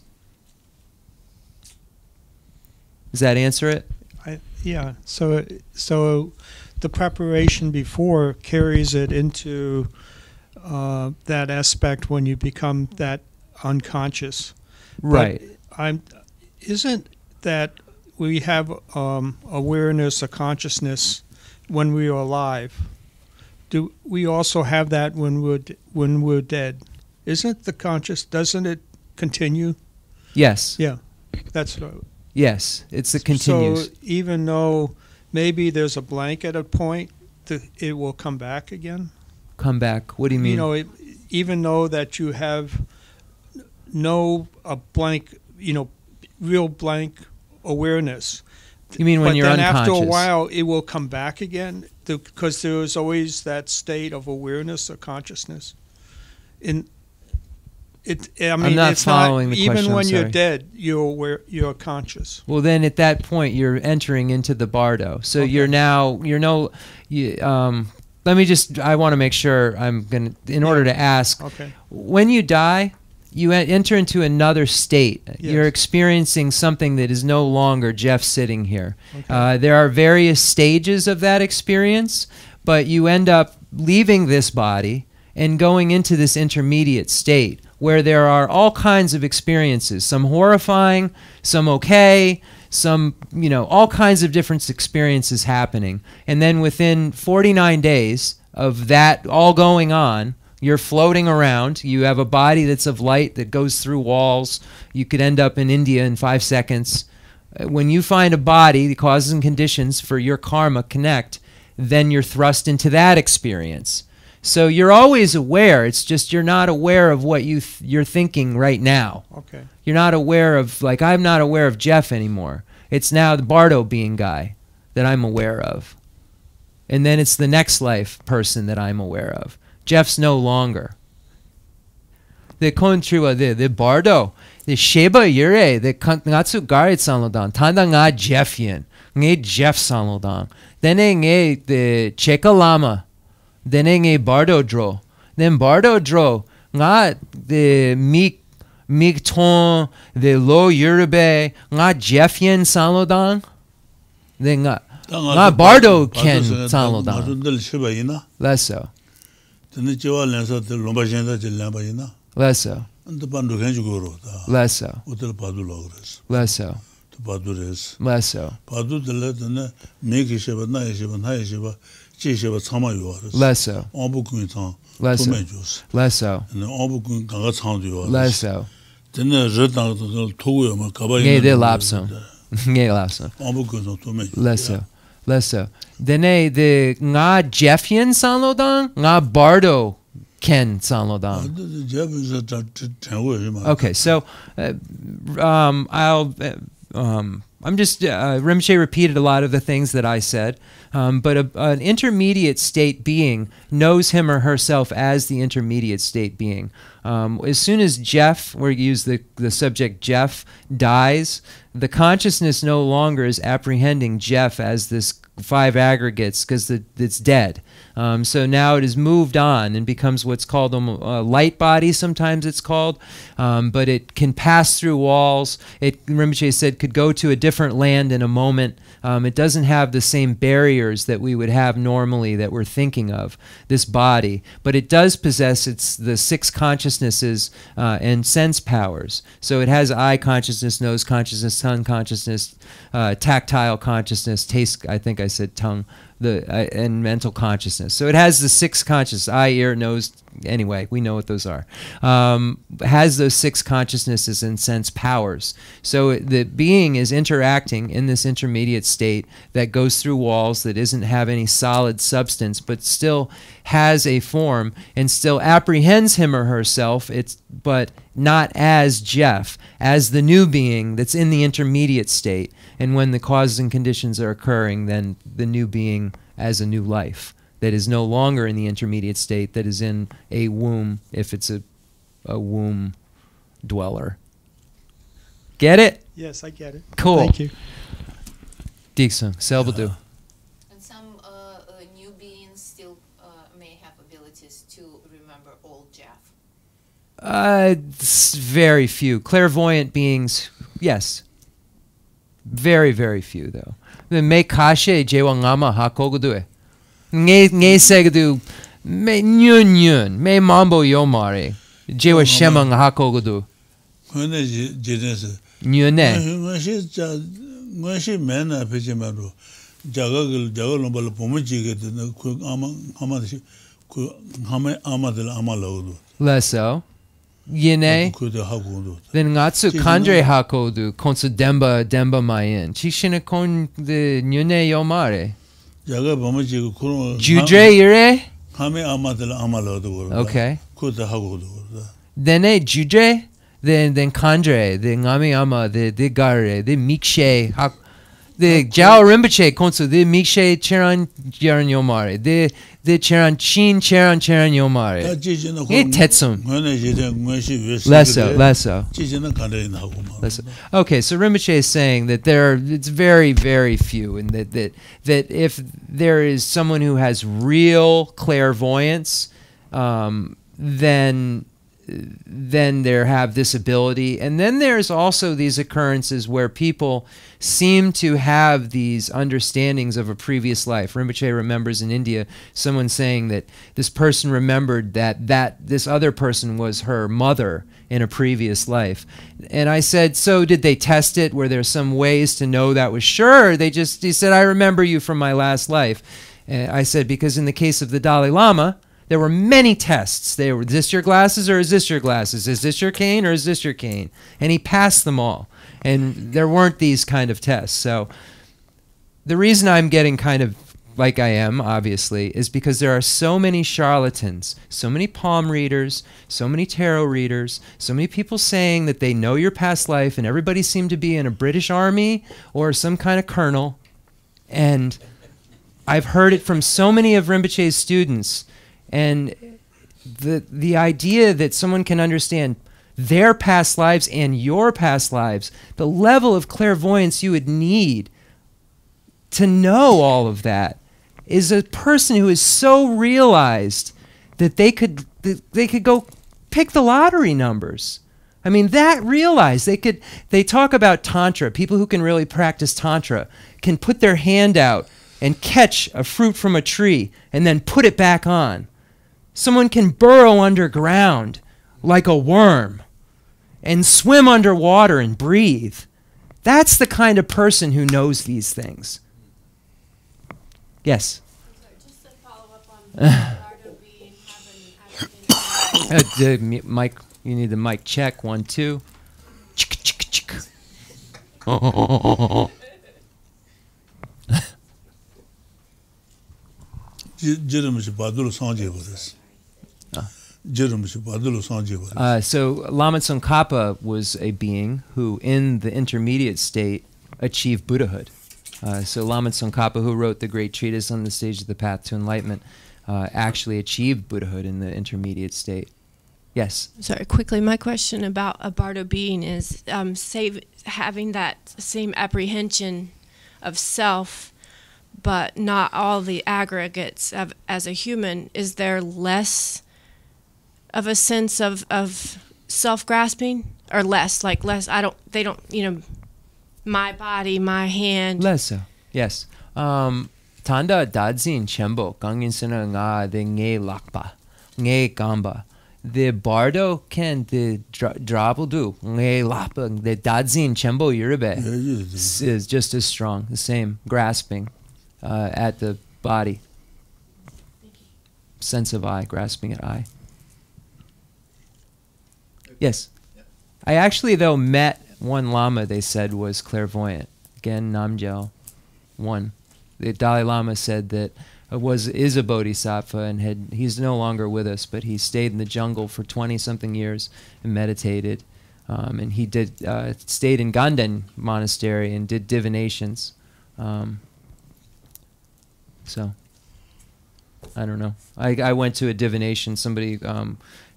Does that answer it? Yeah. So the preparation before carries it into that aspect when you become that unconscious. Right. But isn't that we have awareness or consciousness when we are alive? Do we also have that when we're dead? Isn't the conscious? Doesn't it continue? Yes. Yeah. That's what. Yes, it's the continues. So even though maybe there's a blank at a point, it will come back again? Come back. What do you mean? You know, even though that you have a blank, real blank awareness. You mean when you're unconscious? But then after a while, it will come back again because there is always that state of awareness or consciousness. I mean, I'm not it's following not, the question. even when I'm you're sorry. dead, you're conscious. Well, then at that point you're entering into the bardo. So Okay. you're no. Let me just. I want to make sure I'm gonna. In order to ask, Okay. when you die, you enter into another state. Yes. You're experiencing something that is no longer Jeff sitting here. Okay. There are various stages of that experience, but you end up leaving this body and going into this intermediate state where there are all kinds of experiences, some horrifying, some okay, some, all kinds of different experiences happening. And then within 49 days of that all going on, you're floating around. You have a body that's of light that goes through walls. You could end up in India in 5 seconds. When you find a body, the causes and conditions for your karma connect, then you're thrust into that experience. So you're always aware. It's just you're not aware of what you're thinking right now. Okay. You're not aware of, like, I'm not aware of Jeff anymore. It's now the Bardo being guy that I'm aware of. And then it's the next life person that I'm aware of. Jeff's no longer. The kontriwa the Bardo, the Sheba Yure, the Natsu Garit Sanlodan, Tanda nga Jeffian, nge Jeff Sanlodan. Then nge the Cheka Lama. Then nge Bardo Dro. Then Bardo Dro, nga the Migton, the Lo Yurube, nga Jeffian Sanlodan. Then nga Bardo Ken Sanlodan. Less so. Less so. Less so. Less so. Less so. Less so. Less so. Less so. Less so. Ngay de lapsum. Ngay lapsum. Less so. Less so. Dene the nga Jeffian Sanlodan, nga Bardo Ken Sanlodan. Okay, so I'm just Rinpoche repeated a lot of the things that I said, but an intermediate state being knows him or herself as the intermediate state being. As soon as Jeff, we use the subject Jeff, dies, the consciousness no longer is apprehending Jeff as this 5 aggregates because it's dead. So now it has moved on and becomes what's called a light body, sometimes it's called, but it can pass through walls. It, Rinpoche said, could go to a different land in a moment. It doesn't have the same barriers that we would have normally that we're thinking of, this body, but it does possess the 6 consciousnesses and sense powers. So it has eye consciousness, nose consciousness, tongue consciousness, tactile consciousness, taste, I think I said tongue, and mental consciousness. So it has the 6 consciousness, eye, ear, nose, anyway, we know what those are. Has those 6 consciousnesses and sense powers. So the being is interacting in this intermediate state that goes through walls, that doesn't have any solid substance, but still has a form and still apprehends him or herself, but not as Jeff, as the new being that's in the intermediate state. And when the causes and conditions are occurring, then the new being as a new life that is no longer in the intermediate state, that is in a womb, if it's a womb dweller. Get it? Yes, I get it. Cool. Thank you. Diksung, Selbadu. And some new beings still may have abilities to remember old Jeff. It's very few. Clairvoyant beings, yes. Very, very few, though. Me kashe jewa ngama hakogudue. Nge segadu me nyun me mambo yomare. Jewa shema hakogudu. Nyune. Ngashi mena pechemaru. Jaga lombala pomoji get ku amadela amalodu. Lesso. Yine. Then ngatsu kandre hakodu konsu demba mayen. Chishina kon the nyune yomare. Jaga pomoji ku Judre ire? Hame amadela amalodu. Okay. Kuta hagodu. Then judre? Then kandre, the ngami ama, the gare, the mikshe hak. the Jao Rinpoche konsu the mikshe cheran cheran yomare the cheran chin cheran cheran yomare e tetsum lesso. Okay, so Rinpoche is saying that it's very, very few, and that if there is someone who has real clairvoyance, then they have this ability. And then there's also these occurrences where people seem to have these understandings of a previous life. Rinpoche remembers in India someone saying that this person remembered that this other person was her mother in a previous life. And I said, so did they test it? Were there some ways to know that was sure? He said, I remember you from my last life. And I said, because in the case of the Dalai Lama, there were many tests. They were, is this your glasses or is this your glasses? Is this your cane or is this your cane? And he passed them all. And there weren't these kind of tests. So the reason I'm getting kind of like I am, obviously, is because there are so many charlatans, so many palm readers, so many tarot readers, so many people saying that they know your past life, and everybody seemed to be in a British army or some kind of colonel. And I've heard it from so many of Rinpoche's students. And the idea that someone can understand their past lives and your past lives, the level of clairvoyance you would need to know all of that, is a person who is so realized that they could go pick the lottery numbers. I mean, that realized they talk about Tantra. People who can really practice Tantra can put their hand out and catch a fruit from a tree and then put it back on. Someone can burrow underground like a worm and swim underwater and breathe. That's the kind of person who knows these things. Yes? Just to follow up on Bardo being the mic, you need the mic check. 1, 2. So Lama Tsongkhapa was a being who, in the intermediate state, achieved Buddhahood. So Lama Tsongkhapa, who wrote the great treatise on the stage of the path to enlightenment, actually achieved Buddhahood in the intermediate state. Yes? Sorry, quickly, my question about a Bardo being is having that same apprehension of self, but not all the aggregates as a human. Is there less of a sense of self-grasping? Or less, they don't, my body, my hand. Less so, yes. Tanda dadzin chembo, gangin sena nga de nge lakpa, nge gamba. The bardo can the drabeldu, nge lakpa, the dadzin chembo yuribe is just as strong, the same, grasping at the body. Sense of I, grasping at I. Yes. I actually, though, met one Lama they said was clairvoyant. Again, Namgyal, one. The Dalai Lama said that is a bodhisattva, and he's no longer with us, but he stayed in the jungle for 20-something years and meditated. And he stayed in Namgyal Monastery and did divinations. So, I don't know. I went to a divination. Somebody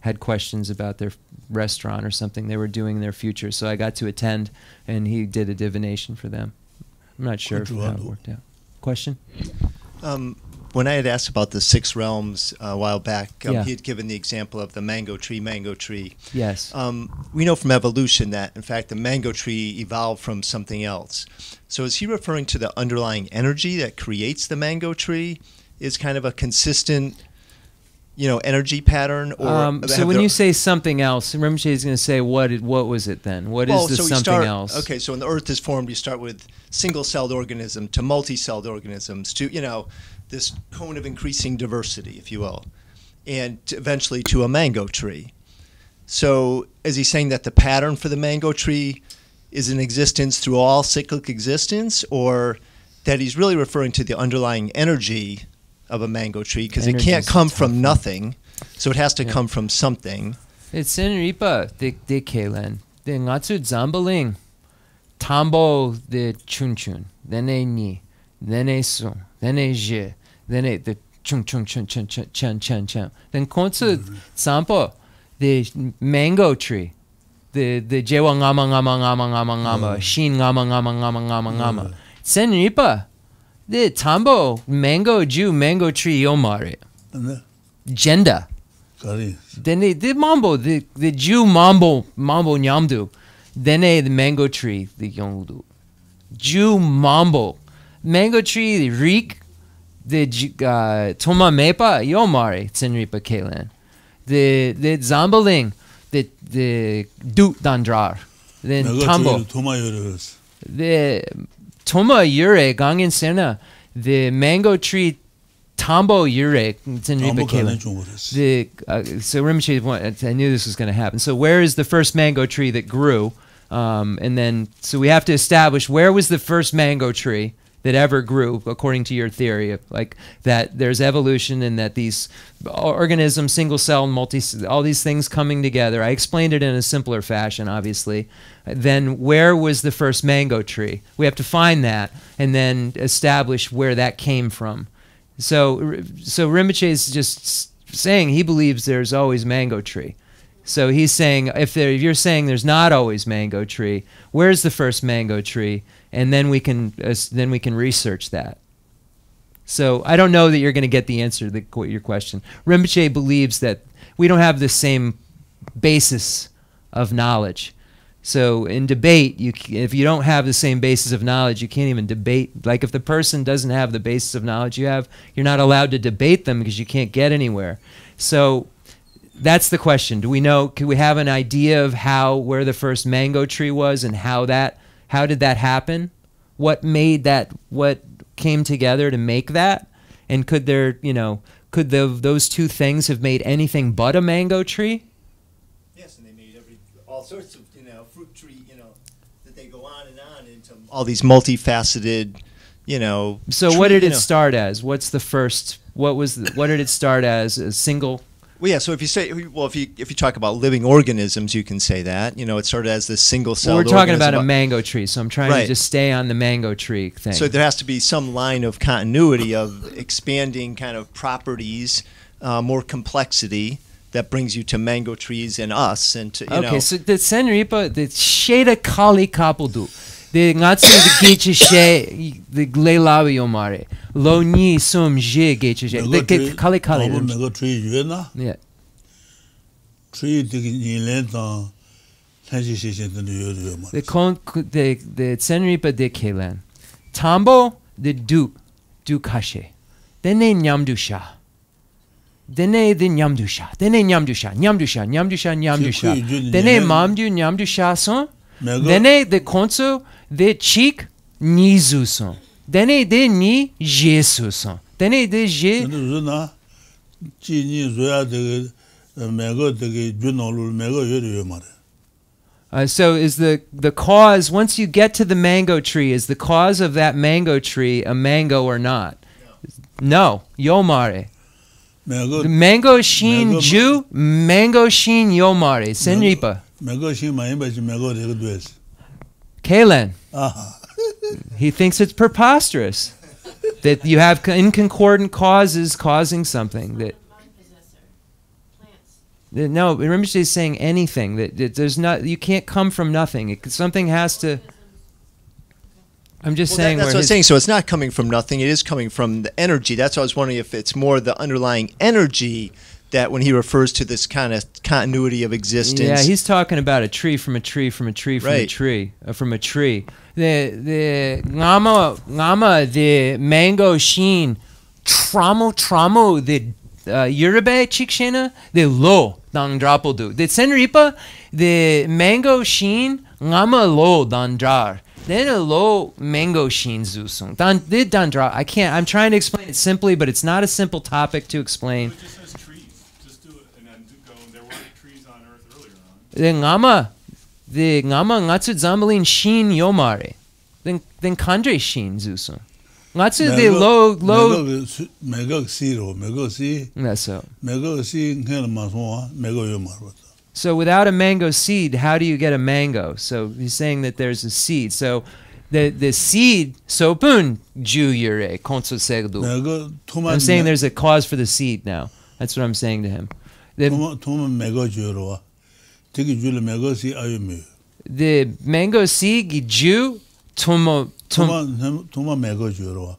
had questions about their restaurant or something they were doing in their future, so I got to attend, and he did a divination for them. I'm not sure how it worked out. Question? When I had asked about the 6 realms a while back, he had given the example of the mango tree. Yes. We know from evolution that, in fact, the mango tree evolved from something else. So is he referring to the underlying energy that creates the mango tree is kind of a consistent energy pattern? Or so when you say something else, Rinpoche is going to say, what was it then? What is the something else? Okay, so when the earth is formed, you start with single-celled organism to multi-celled organisms to, this cone of increasing diversity, if you will, and eventually to a mango tree. So is he saying that the pattern for the mango tree is in existence through all cyclic existence, or that he's really referring to the underlying energy of a mango tree, because it can't come from nothing, so it has to come from something. It's in Ripa, de Kelen, de Ngatsu Zambaling, Tambo de Chun Chun. then a ni, then a su, then a je, then a the chung chung chung chung chung chung chung chung. Then Khensur Sampo, the mango tree, the jewa ngama ngama ngama ngama ngama, shin ngama ngama ngama ngama ngama. Chenrezig, the tambo mango Jew mango tree yomare. Genda. Then the mambo, the Jew mambo nyamdu. Then the mango tree, the yongdu. Jew mambo. Mango tree, the reek, the toma mepa, yomari, Chenrezig Kailan. The zambaling, the dut dandrar. Then tambo. The toma yure, gangen sena, the mango tree, tambo yure, Chenrezig Kailan. So Rinpoche, I knew this was going to happen. So where is the first mango tree that grew? And then, so we have to establish where was the first mango tree that ever grew, according to your theory of like that there's evolution and that these organisms, single cell, all these things coming together. I explained it in a simpler fashion, obviously. Then where was the first mango tree? We have to find that and then establish where that came from. So Rinpoche is just saying he believes there's always mango tree. So he's saying if you're saying there's not always mango tree, where's the first mango tree? And then we can research that. So I don't know that you're going to get the answer to your question. Rinpoche believes that we don't have the same basis of knowledge. So in debate, if you don't have the same basis of knowledge, you can't even debate. Like if the person doesn't have the basis of knowledge you have, you're not allowed to debate them because you can't get anywhere. So that's the question. Do we know? Can we have an idea of where the first mango tree was and how did that happen? What made that? What came together to make that? And could those two things have made anything but a mango tree? Yes, and they made all sorts of fruit tree that they go on into all these multifaceted So what did it start as? What's the first? What did it start as? A single? Well, yeah. So if you talk about living organisms, you can say that. It started as this single-celled organism. We're talking organism. about a mango tree, so I'm trying to just stay on the mango tree thing. So there has to be some line of continuity of expanding kind of properties, more complexity that brings you to mango trees and us and to Okay, so the Chenrezig, the Sheda Kali Kapudu, the Ngatsu the Geche She, the Glelawi Omare, Lo Ni Sum Je Geche She, the Kali Kali. Mango tree yuena. Yeah. Tree the Nilen the Chenrezig de Kailan. Tambo the Du Kashe. Then they Nyamdusha. Then they Nyamdusha. Then they Nyamdusha. Then they Mamdu Nyamdusha son. Then they the Khensur the Chik Nizu son. Then they Ni Jesus son. Then they Je. So is the cause, once you get to the mango tree, is the cause of that mango tree a mango or not? No. Yomare. The mango shin Jew, mango shin yomare. Chenrezig. Mango shin mango Kailan. He thinks it's preposterous that you have inconcordant causes causing something that. No, Rinpoche is saying anything that there's not. You can't come from nothing. Something has to. I'm just saying. That's what I'm saying. So it's not coming from nothing. It is coming from the energy. That's why I was wondering if it's more the underlying energy that when he refers to this kind of continuity of existence. Yeah, he's talking about a tree from a tree from a tree from a tree from a tree. The ngama the mango sheen tramo the Yoruba chikshena the lo dan drapodu. The Chenrezig the mango sheen ngama lo dan drar. Then a low mango sheen zusung. Dan drar. I can't. I'm trying to explain it simply, but it's not a simple topic to explain. It just says trees. Just do it and then go. There were trees on Earth earlier on. The ngama ngatsu zambalin sheen yomare. Then kandre sheen zusung. Ngatsu the low mego zero mego si. That's so. Mego si ngena maswa mego yomare. So without a mango seed, how do you get a mango? So he's saying that there's a seed. So The seed sopun ju yure konso segdu. 내가 I'm saying there's a cause for the seed now. That's what I'm saying to him. 토마 메가 주로와. 되게 줄 메가시 아유미. The mango seed ju tomo 토마 메가 주로와.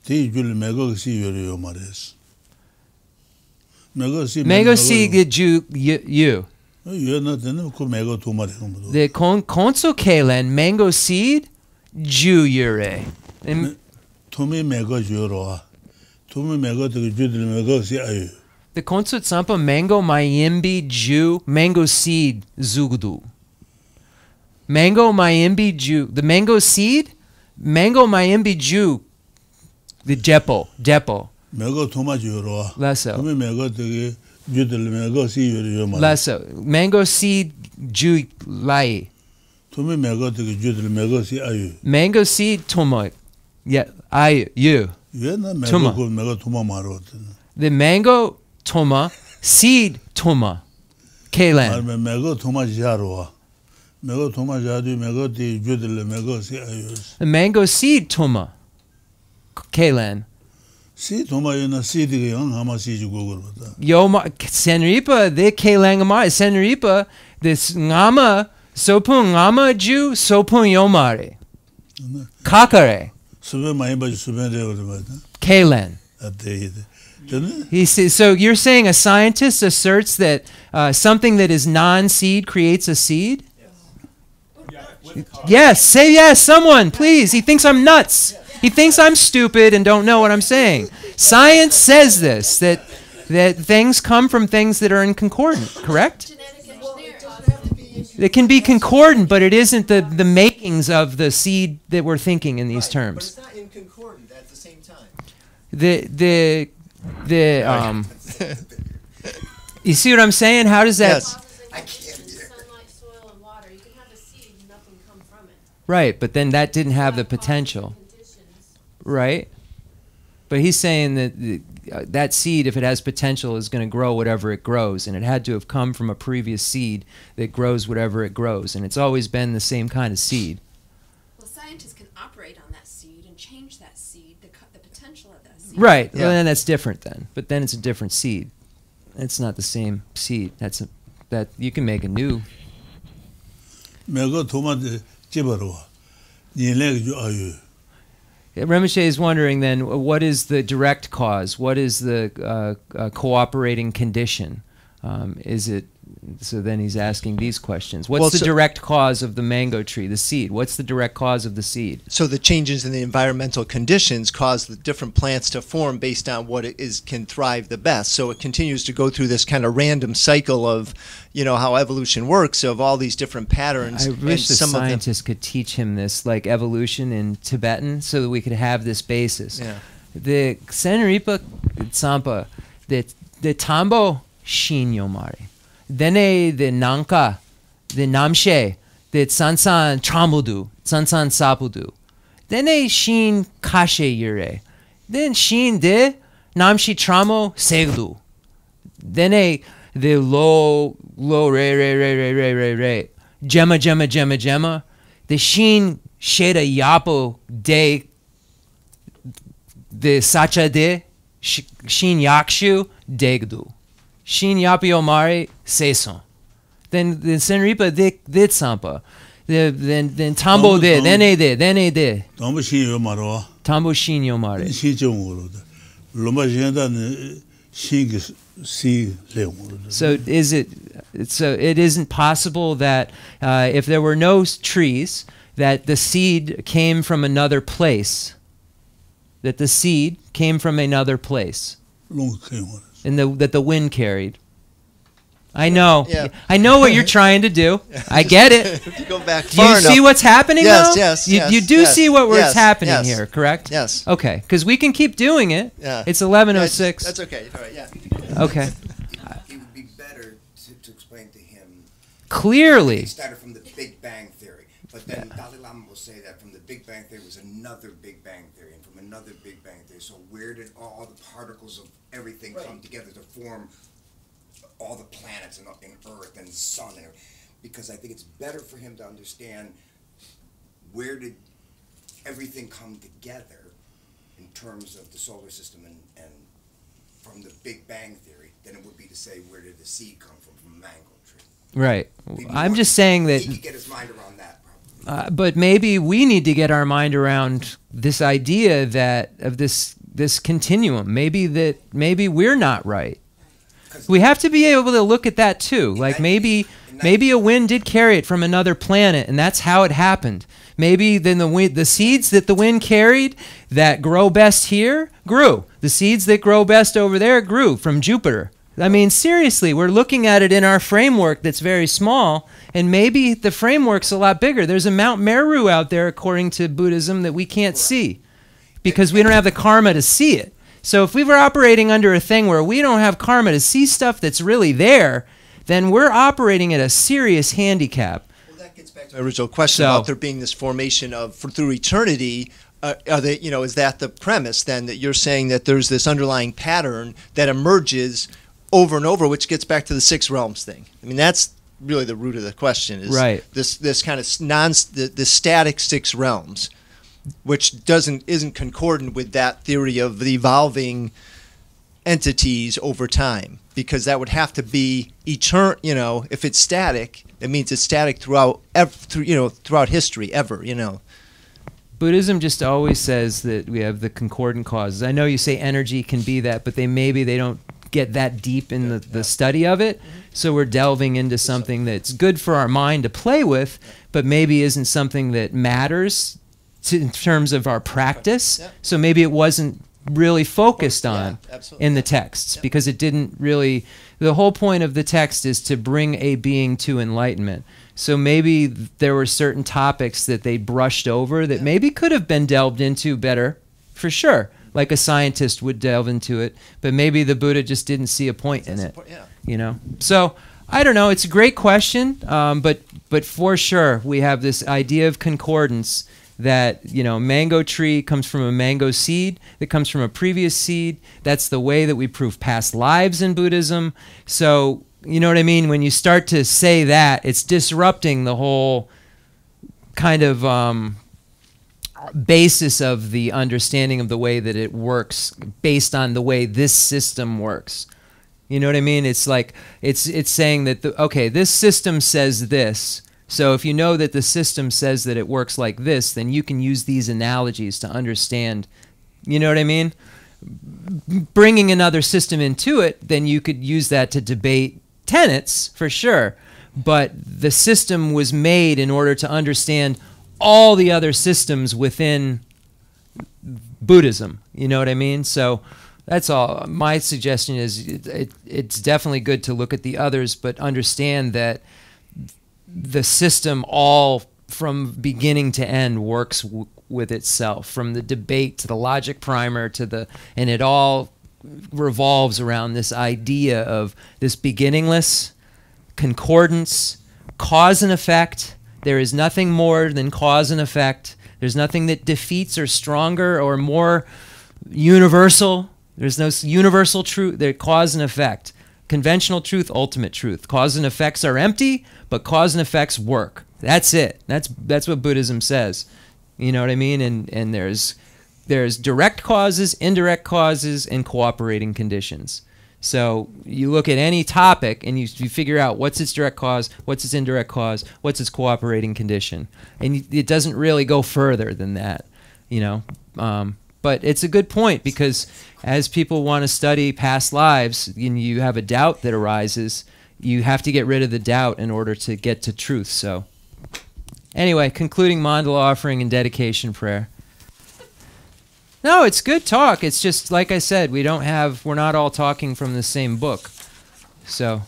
되게 줄 메가시 요요 말했어. mango seed ju you. 얘는 되는 그 메가 토마래 그거. The konso kelen mango seed ju yure. 토미 메가 주로와. 토미 메가 되게 줄 메가시 아유. The konso tsampa mango mayimbi ju mango seed zugudu. Mango mayimbi ju. The mango seed mango mayimbi ju. The depo. 메가 토마 주로와. Lesso. 토미 메가 되게 줄 메가시 요요 말. Lesso. Mango seed ju lai. 토미 메가 되게 줄 메가시 아유. Mango seed tomo. Yeah, I you. 얘는 토마. 메가 토마 말어. The mango toma seed toma. Kalen. 말면 메가 토마 자로와. 메가 토마 자도 메가 되 줄 메가시 아유. The mango seed toma. Kalen. 시 토마이나 시디게 영 아마 시주고 그러다. Yoma Chenrezig the Kelangama Chenrezig this ngama sopun ngama ju sopun yomare. Kakare. 수배 많이 봐주 수배돼 그러거든. Kalen. 아때 저는 He says, so you're saying a scientist asserts that something that is non-seed creates a seed? Yes, say yes, someone, please. He thinks I'm nuts. He thinks I'm stupid and don't know what I'm saying. Science says this, that things come from things that are in concordant, correct? It can be concordant, but it isn't the makings of the seed that we're thinking in these terms. But it's not in concordant at the same time. You see what I'm saying? How does that... Yes. I can't. Sunlight, soil, and water. You can have a seed, nothing come from it. Right, but then that didn't have the potential. Right? But he's saying that that seed, if it has potential, is going to grow whatever it grows. And it had to have come from a previous seed that grows whatever it grows. And it's always been the same kind of seed. Well, scientists can operate on that seed and change that seed, the potential of that seed. Right. Yeah. Well, then that's different then. But then it's a different seed. It's not the same seed. That you can make a new. 메가 토마데 집어와. 니네 주 아유. Rinpoche is wondering then, what is the direct cause? What is the cooperating condition? Is it, so then he's asking these questions. What's the direct cause of the mango tree, the seed? What's the direct cause of the seed? So the changes in the environmental conditions cause the different plants to form based on what it is can thrive the best. So it continues to go through this kind of random cycle of, you know, how evolution works, of all these different patterns. I wish the some scientists could teach him this, like evolution in Tibetan, so that we could have this basis. Yeah. The Chenrezig Tsampa, the Tambo Shinyomari. Dene the Nanka, the Namshe, the Tsansan Tramudu, Tsansan Sapudu. Dene Shin Kashe Yure. Then Shin de Namshi Tramo Segdu. Dene the low re. Gemma. The Shin Sheda Yapo de the Sacha de Shin Yakshu Degdu. Shin Yapio Mari Seson. Then the Chenrezig de Tsampa. Then Tambo de, then de. 너무 신요 말어. Tambo Shin Yomari. 시정으로. 로마 지나다는 신기 시 레옹으로. So it isn't possible that if there were no trees, that the seed came from another place. That the seed came from another place. And that the wind carried. I know. Yeah. I know what you're trying to do. I get it. If you go back Do you far enough. see what's happening Yes, though? yes, You do yes, see what's yes, happening yes. here, correct? Yes. Okay, because we can keep doing it. Yeah. It's 11:06. That's okay. All right, yeah. Okay. It would be better to explain to him. Clearly. It started from the Big Bang Theory, but then Dalai Lama will say that from the Big Bang Theory was another Big Bang Theory, and from another Big Bang Theory. So where did all the particles of everything come together to form all the planets and Earth and Sun? Because I think it's better for him to understand where did everything come together in terms of the solar system and from the Big Bang Theory, then it would be to say, where did the seed come from a mango tree? Right. I'm just saying that. He could get his mind around that. But maybe we need to get our mind around this idea that of this continuum. Maybe we're not right. We have to be able to look at that too. Like maybe a wind did carry it from another planet, and that's how it happened. Maybe then the seeds that the wind carried that grow best here grew. The seeds that grow best over there grew from Jupiter. I mean, seriously, we're looking at it in our framework that's very small, and maybe the framework's a lot bigger. There's a Mount Meru out there, according to Buddhism, that we can't see because we don't have the karma to see it. So if we were operating under a thing where we don't have karma to see stuff that's really there, then we're operating at a serious handicap. Well, that gets back to my original question about there being this formation of through eternity. Is that the premise then, that you're saying that there's this underlying pattern that emerges over and over, which gets back to the 6 realms thing? I mean, that's really the root of the question, is right. This kind of the static 6 realms, which isn't concordant with that theory of the evolving entities over time, because that would have to be eternal. If it's static, it means it's static throughout history ever. Buddhism just always says that we have the concordant causes. I know you say energy can be that, but they don't get that deep in the study of it. So we're delving into something that's good for our mind to play with, but maybe isn't something that matters in terms of our practice. So maybe it wasn't really focused on in the texts, because it didn't really. The whole point of the text is to bring a being to enlightenment. So maybe there were certain topics that they brushed over that maybe could have been delved into better, for sure. Like a scientist would delve into it, but maybe the Buddha just didn't see a point in it. So I don't know. It's a great question, but for sure we have this idea of concordance, that mango tree comes from a mango seed that comes from a previous seed. That's the way that we prove past lives in Buddhism. So you know what I mean? When you start to say that, it's disrupting the whole kind of basis of the understanding of the way that it works based on the way this system works. You know what I mean? It's like it's saying that this system says this. So if you know that the system says that it works like this, then you can use these analogies to understand. You know what I mean? Bringing another system into it, then you could use that to debate tenets for sure. But the system was made in order to understand all the other systems within Buddhism. You know what I mean? So that's all. My suggestion is it's definitely good to look at the others, but understand that the system all from beginning to end works with itself, from the debate to the logic primer and it all revolves around this idea of this beginningless concordance, cause and effect. There is nothing more than cause and effect. There's nothing that defeats or stronger or more universal. There's no universal truth. They're cause and effect. Conventional truth, ultimate truth. Cause and effects are empty, but cause and effects work. That's it. That's what Buddhism says. You know what I mean? And there's direct causes, indirect causes, and cooperating conditions. So you look at any topic and you figure out what's its direct cause, what's its indirect cause, what's its cooperating condition. And it doesn't really go further than that, But it's a good point, because as people want to study past lives, and you have a doubt that arises, you have to get rid of the doubt in order to get to truth. So anyway, concluding mandala offering and dedication prayer. No, it's good talk. It's just, like I said, we're not all talking from the same book. So,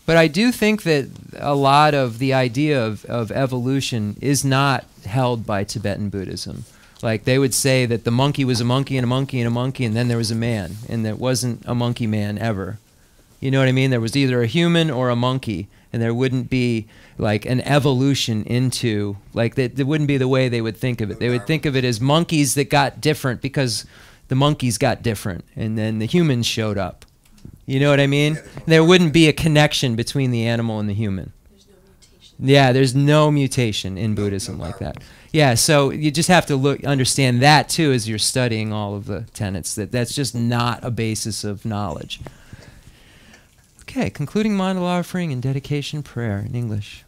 but I do think that a lot of the idea of evolution is not held by Tibetan Buddhism. Like, they would say that the monkey was a monkey and a monkey and a monkey, and then there was a man, and there wasn't a monkey man ever. You know what I mean? There was either a human or a monkey, and there wouldn't be like an evolution into, like, that wouldn't be the way they would think of it. They would think of it as monkeys that got different because the monkeys got different, and then the humans showed up. You know what I mean? There wouldn't be a connection between the animal and the human. Yeah, there's no mutation in Buddhism like that. Yeah, so you just have to understand that too as you're studying all of the tenets. That's just not a basis of knowledge. Okay, concluding mandala offering and dedication prayer in English.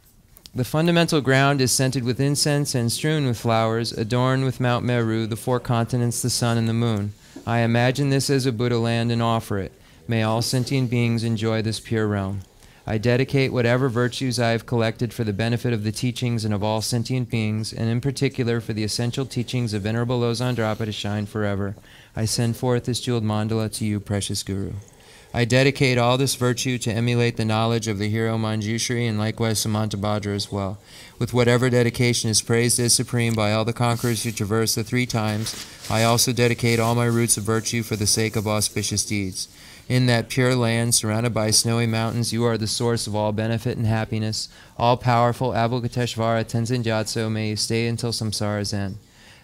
The fundamental ground is scented with incense and strewn with flowers, adorned with Mount Meru, the 4 continents, the sun, and the moon. I imagine this as a Buddha land and offer it. May all sentient beings enjoy this pure realm. I dedicate whatever virtues I have collected for the benefit of the teachings and of all sentient beings, and in particular for the essential teachings of Venerable Losang Drakpa to shine forever. I send forth this jeweled mandala to you, precious Guru. I dedicate all this virtue to emulate the knowledge of the hero Manjushri and likewise Samantabhadra as well. With whatever dedication is praised as supreme by all the conquerors who traverse the 3 times, I also dedicate all my roots of virtue for the sake of auspicious deeds. In that pure land, surrounded by snowy mountains, you are the source of all benefit and happiness. All-powerful Avalokiteshvara Tenzin Gyatso, may you stay until samsara's end.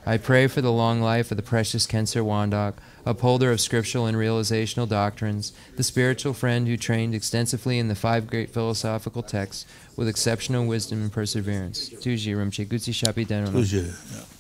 I pray for the long life of the precious Khensur Wandak, upholder of scriptural and realizational doctrines, the spiritual friend who trained extensively in the 5 great philosophical texts with exceptional wisdom and perseverance. Tuji Rimche Gutsi Shapi Deno.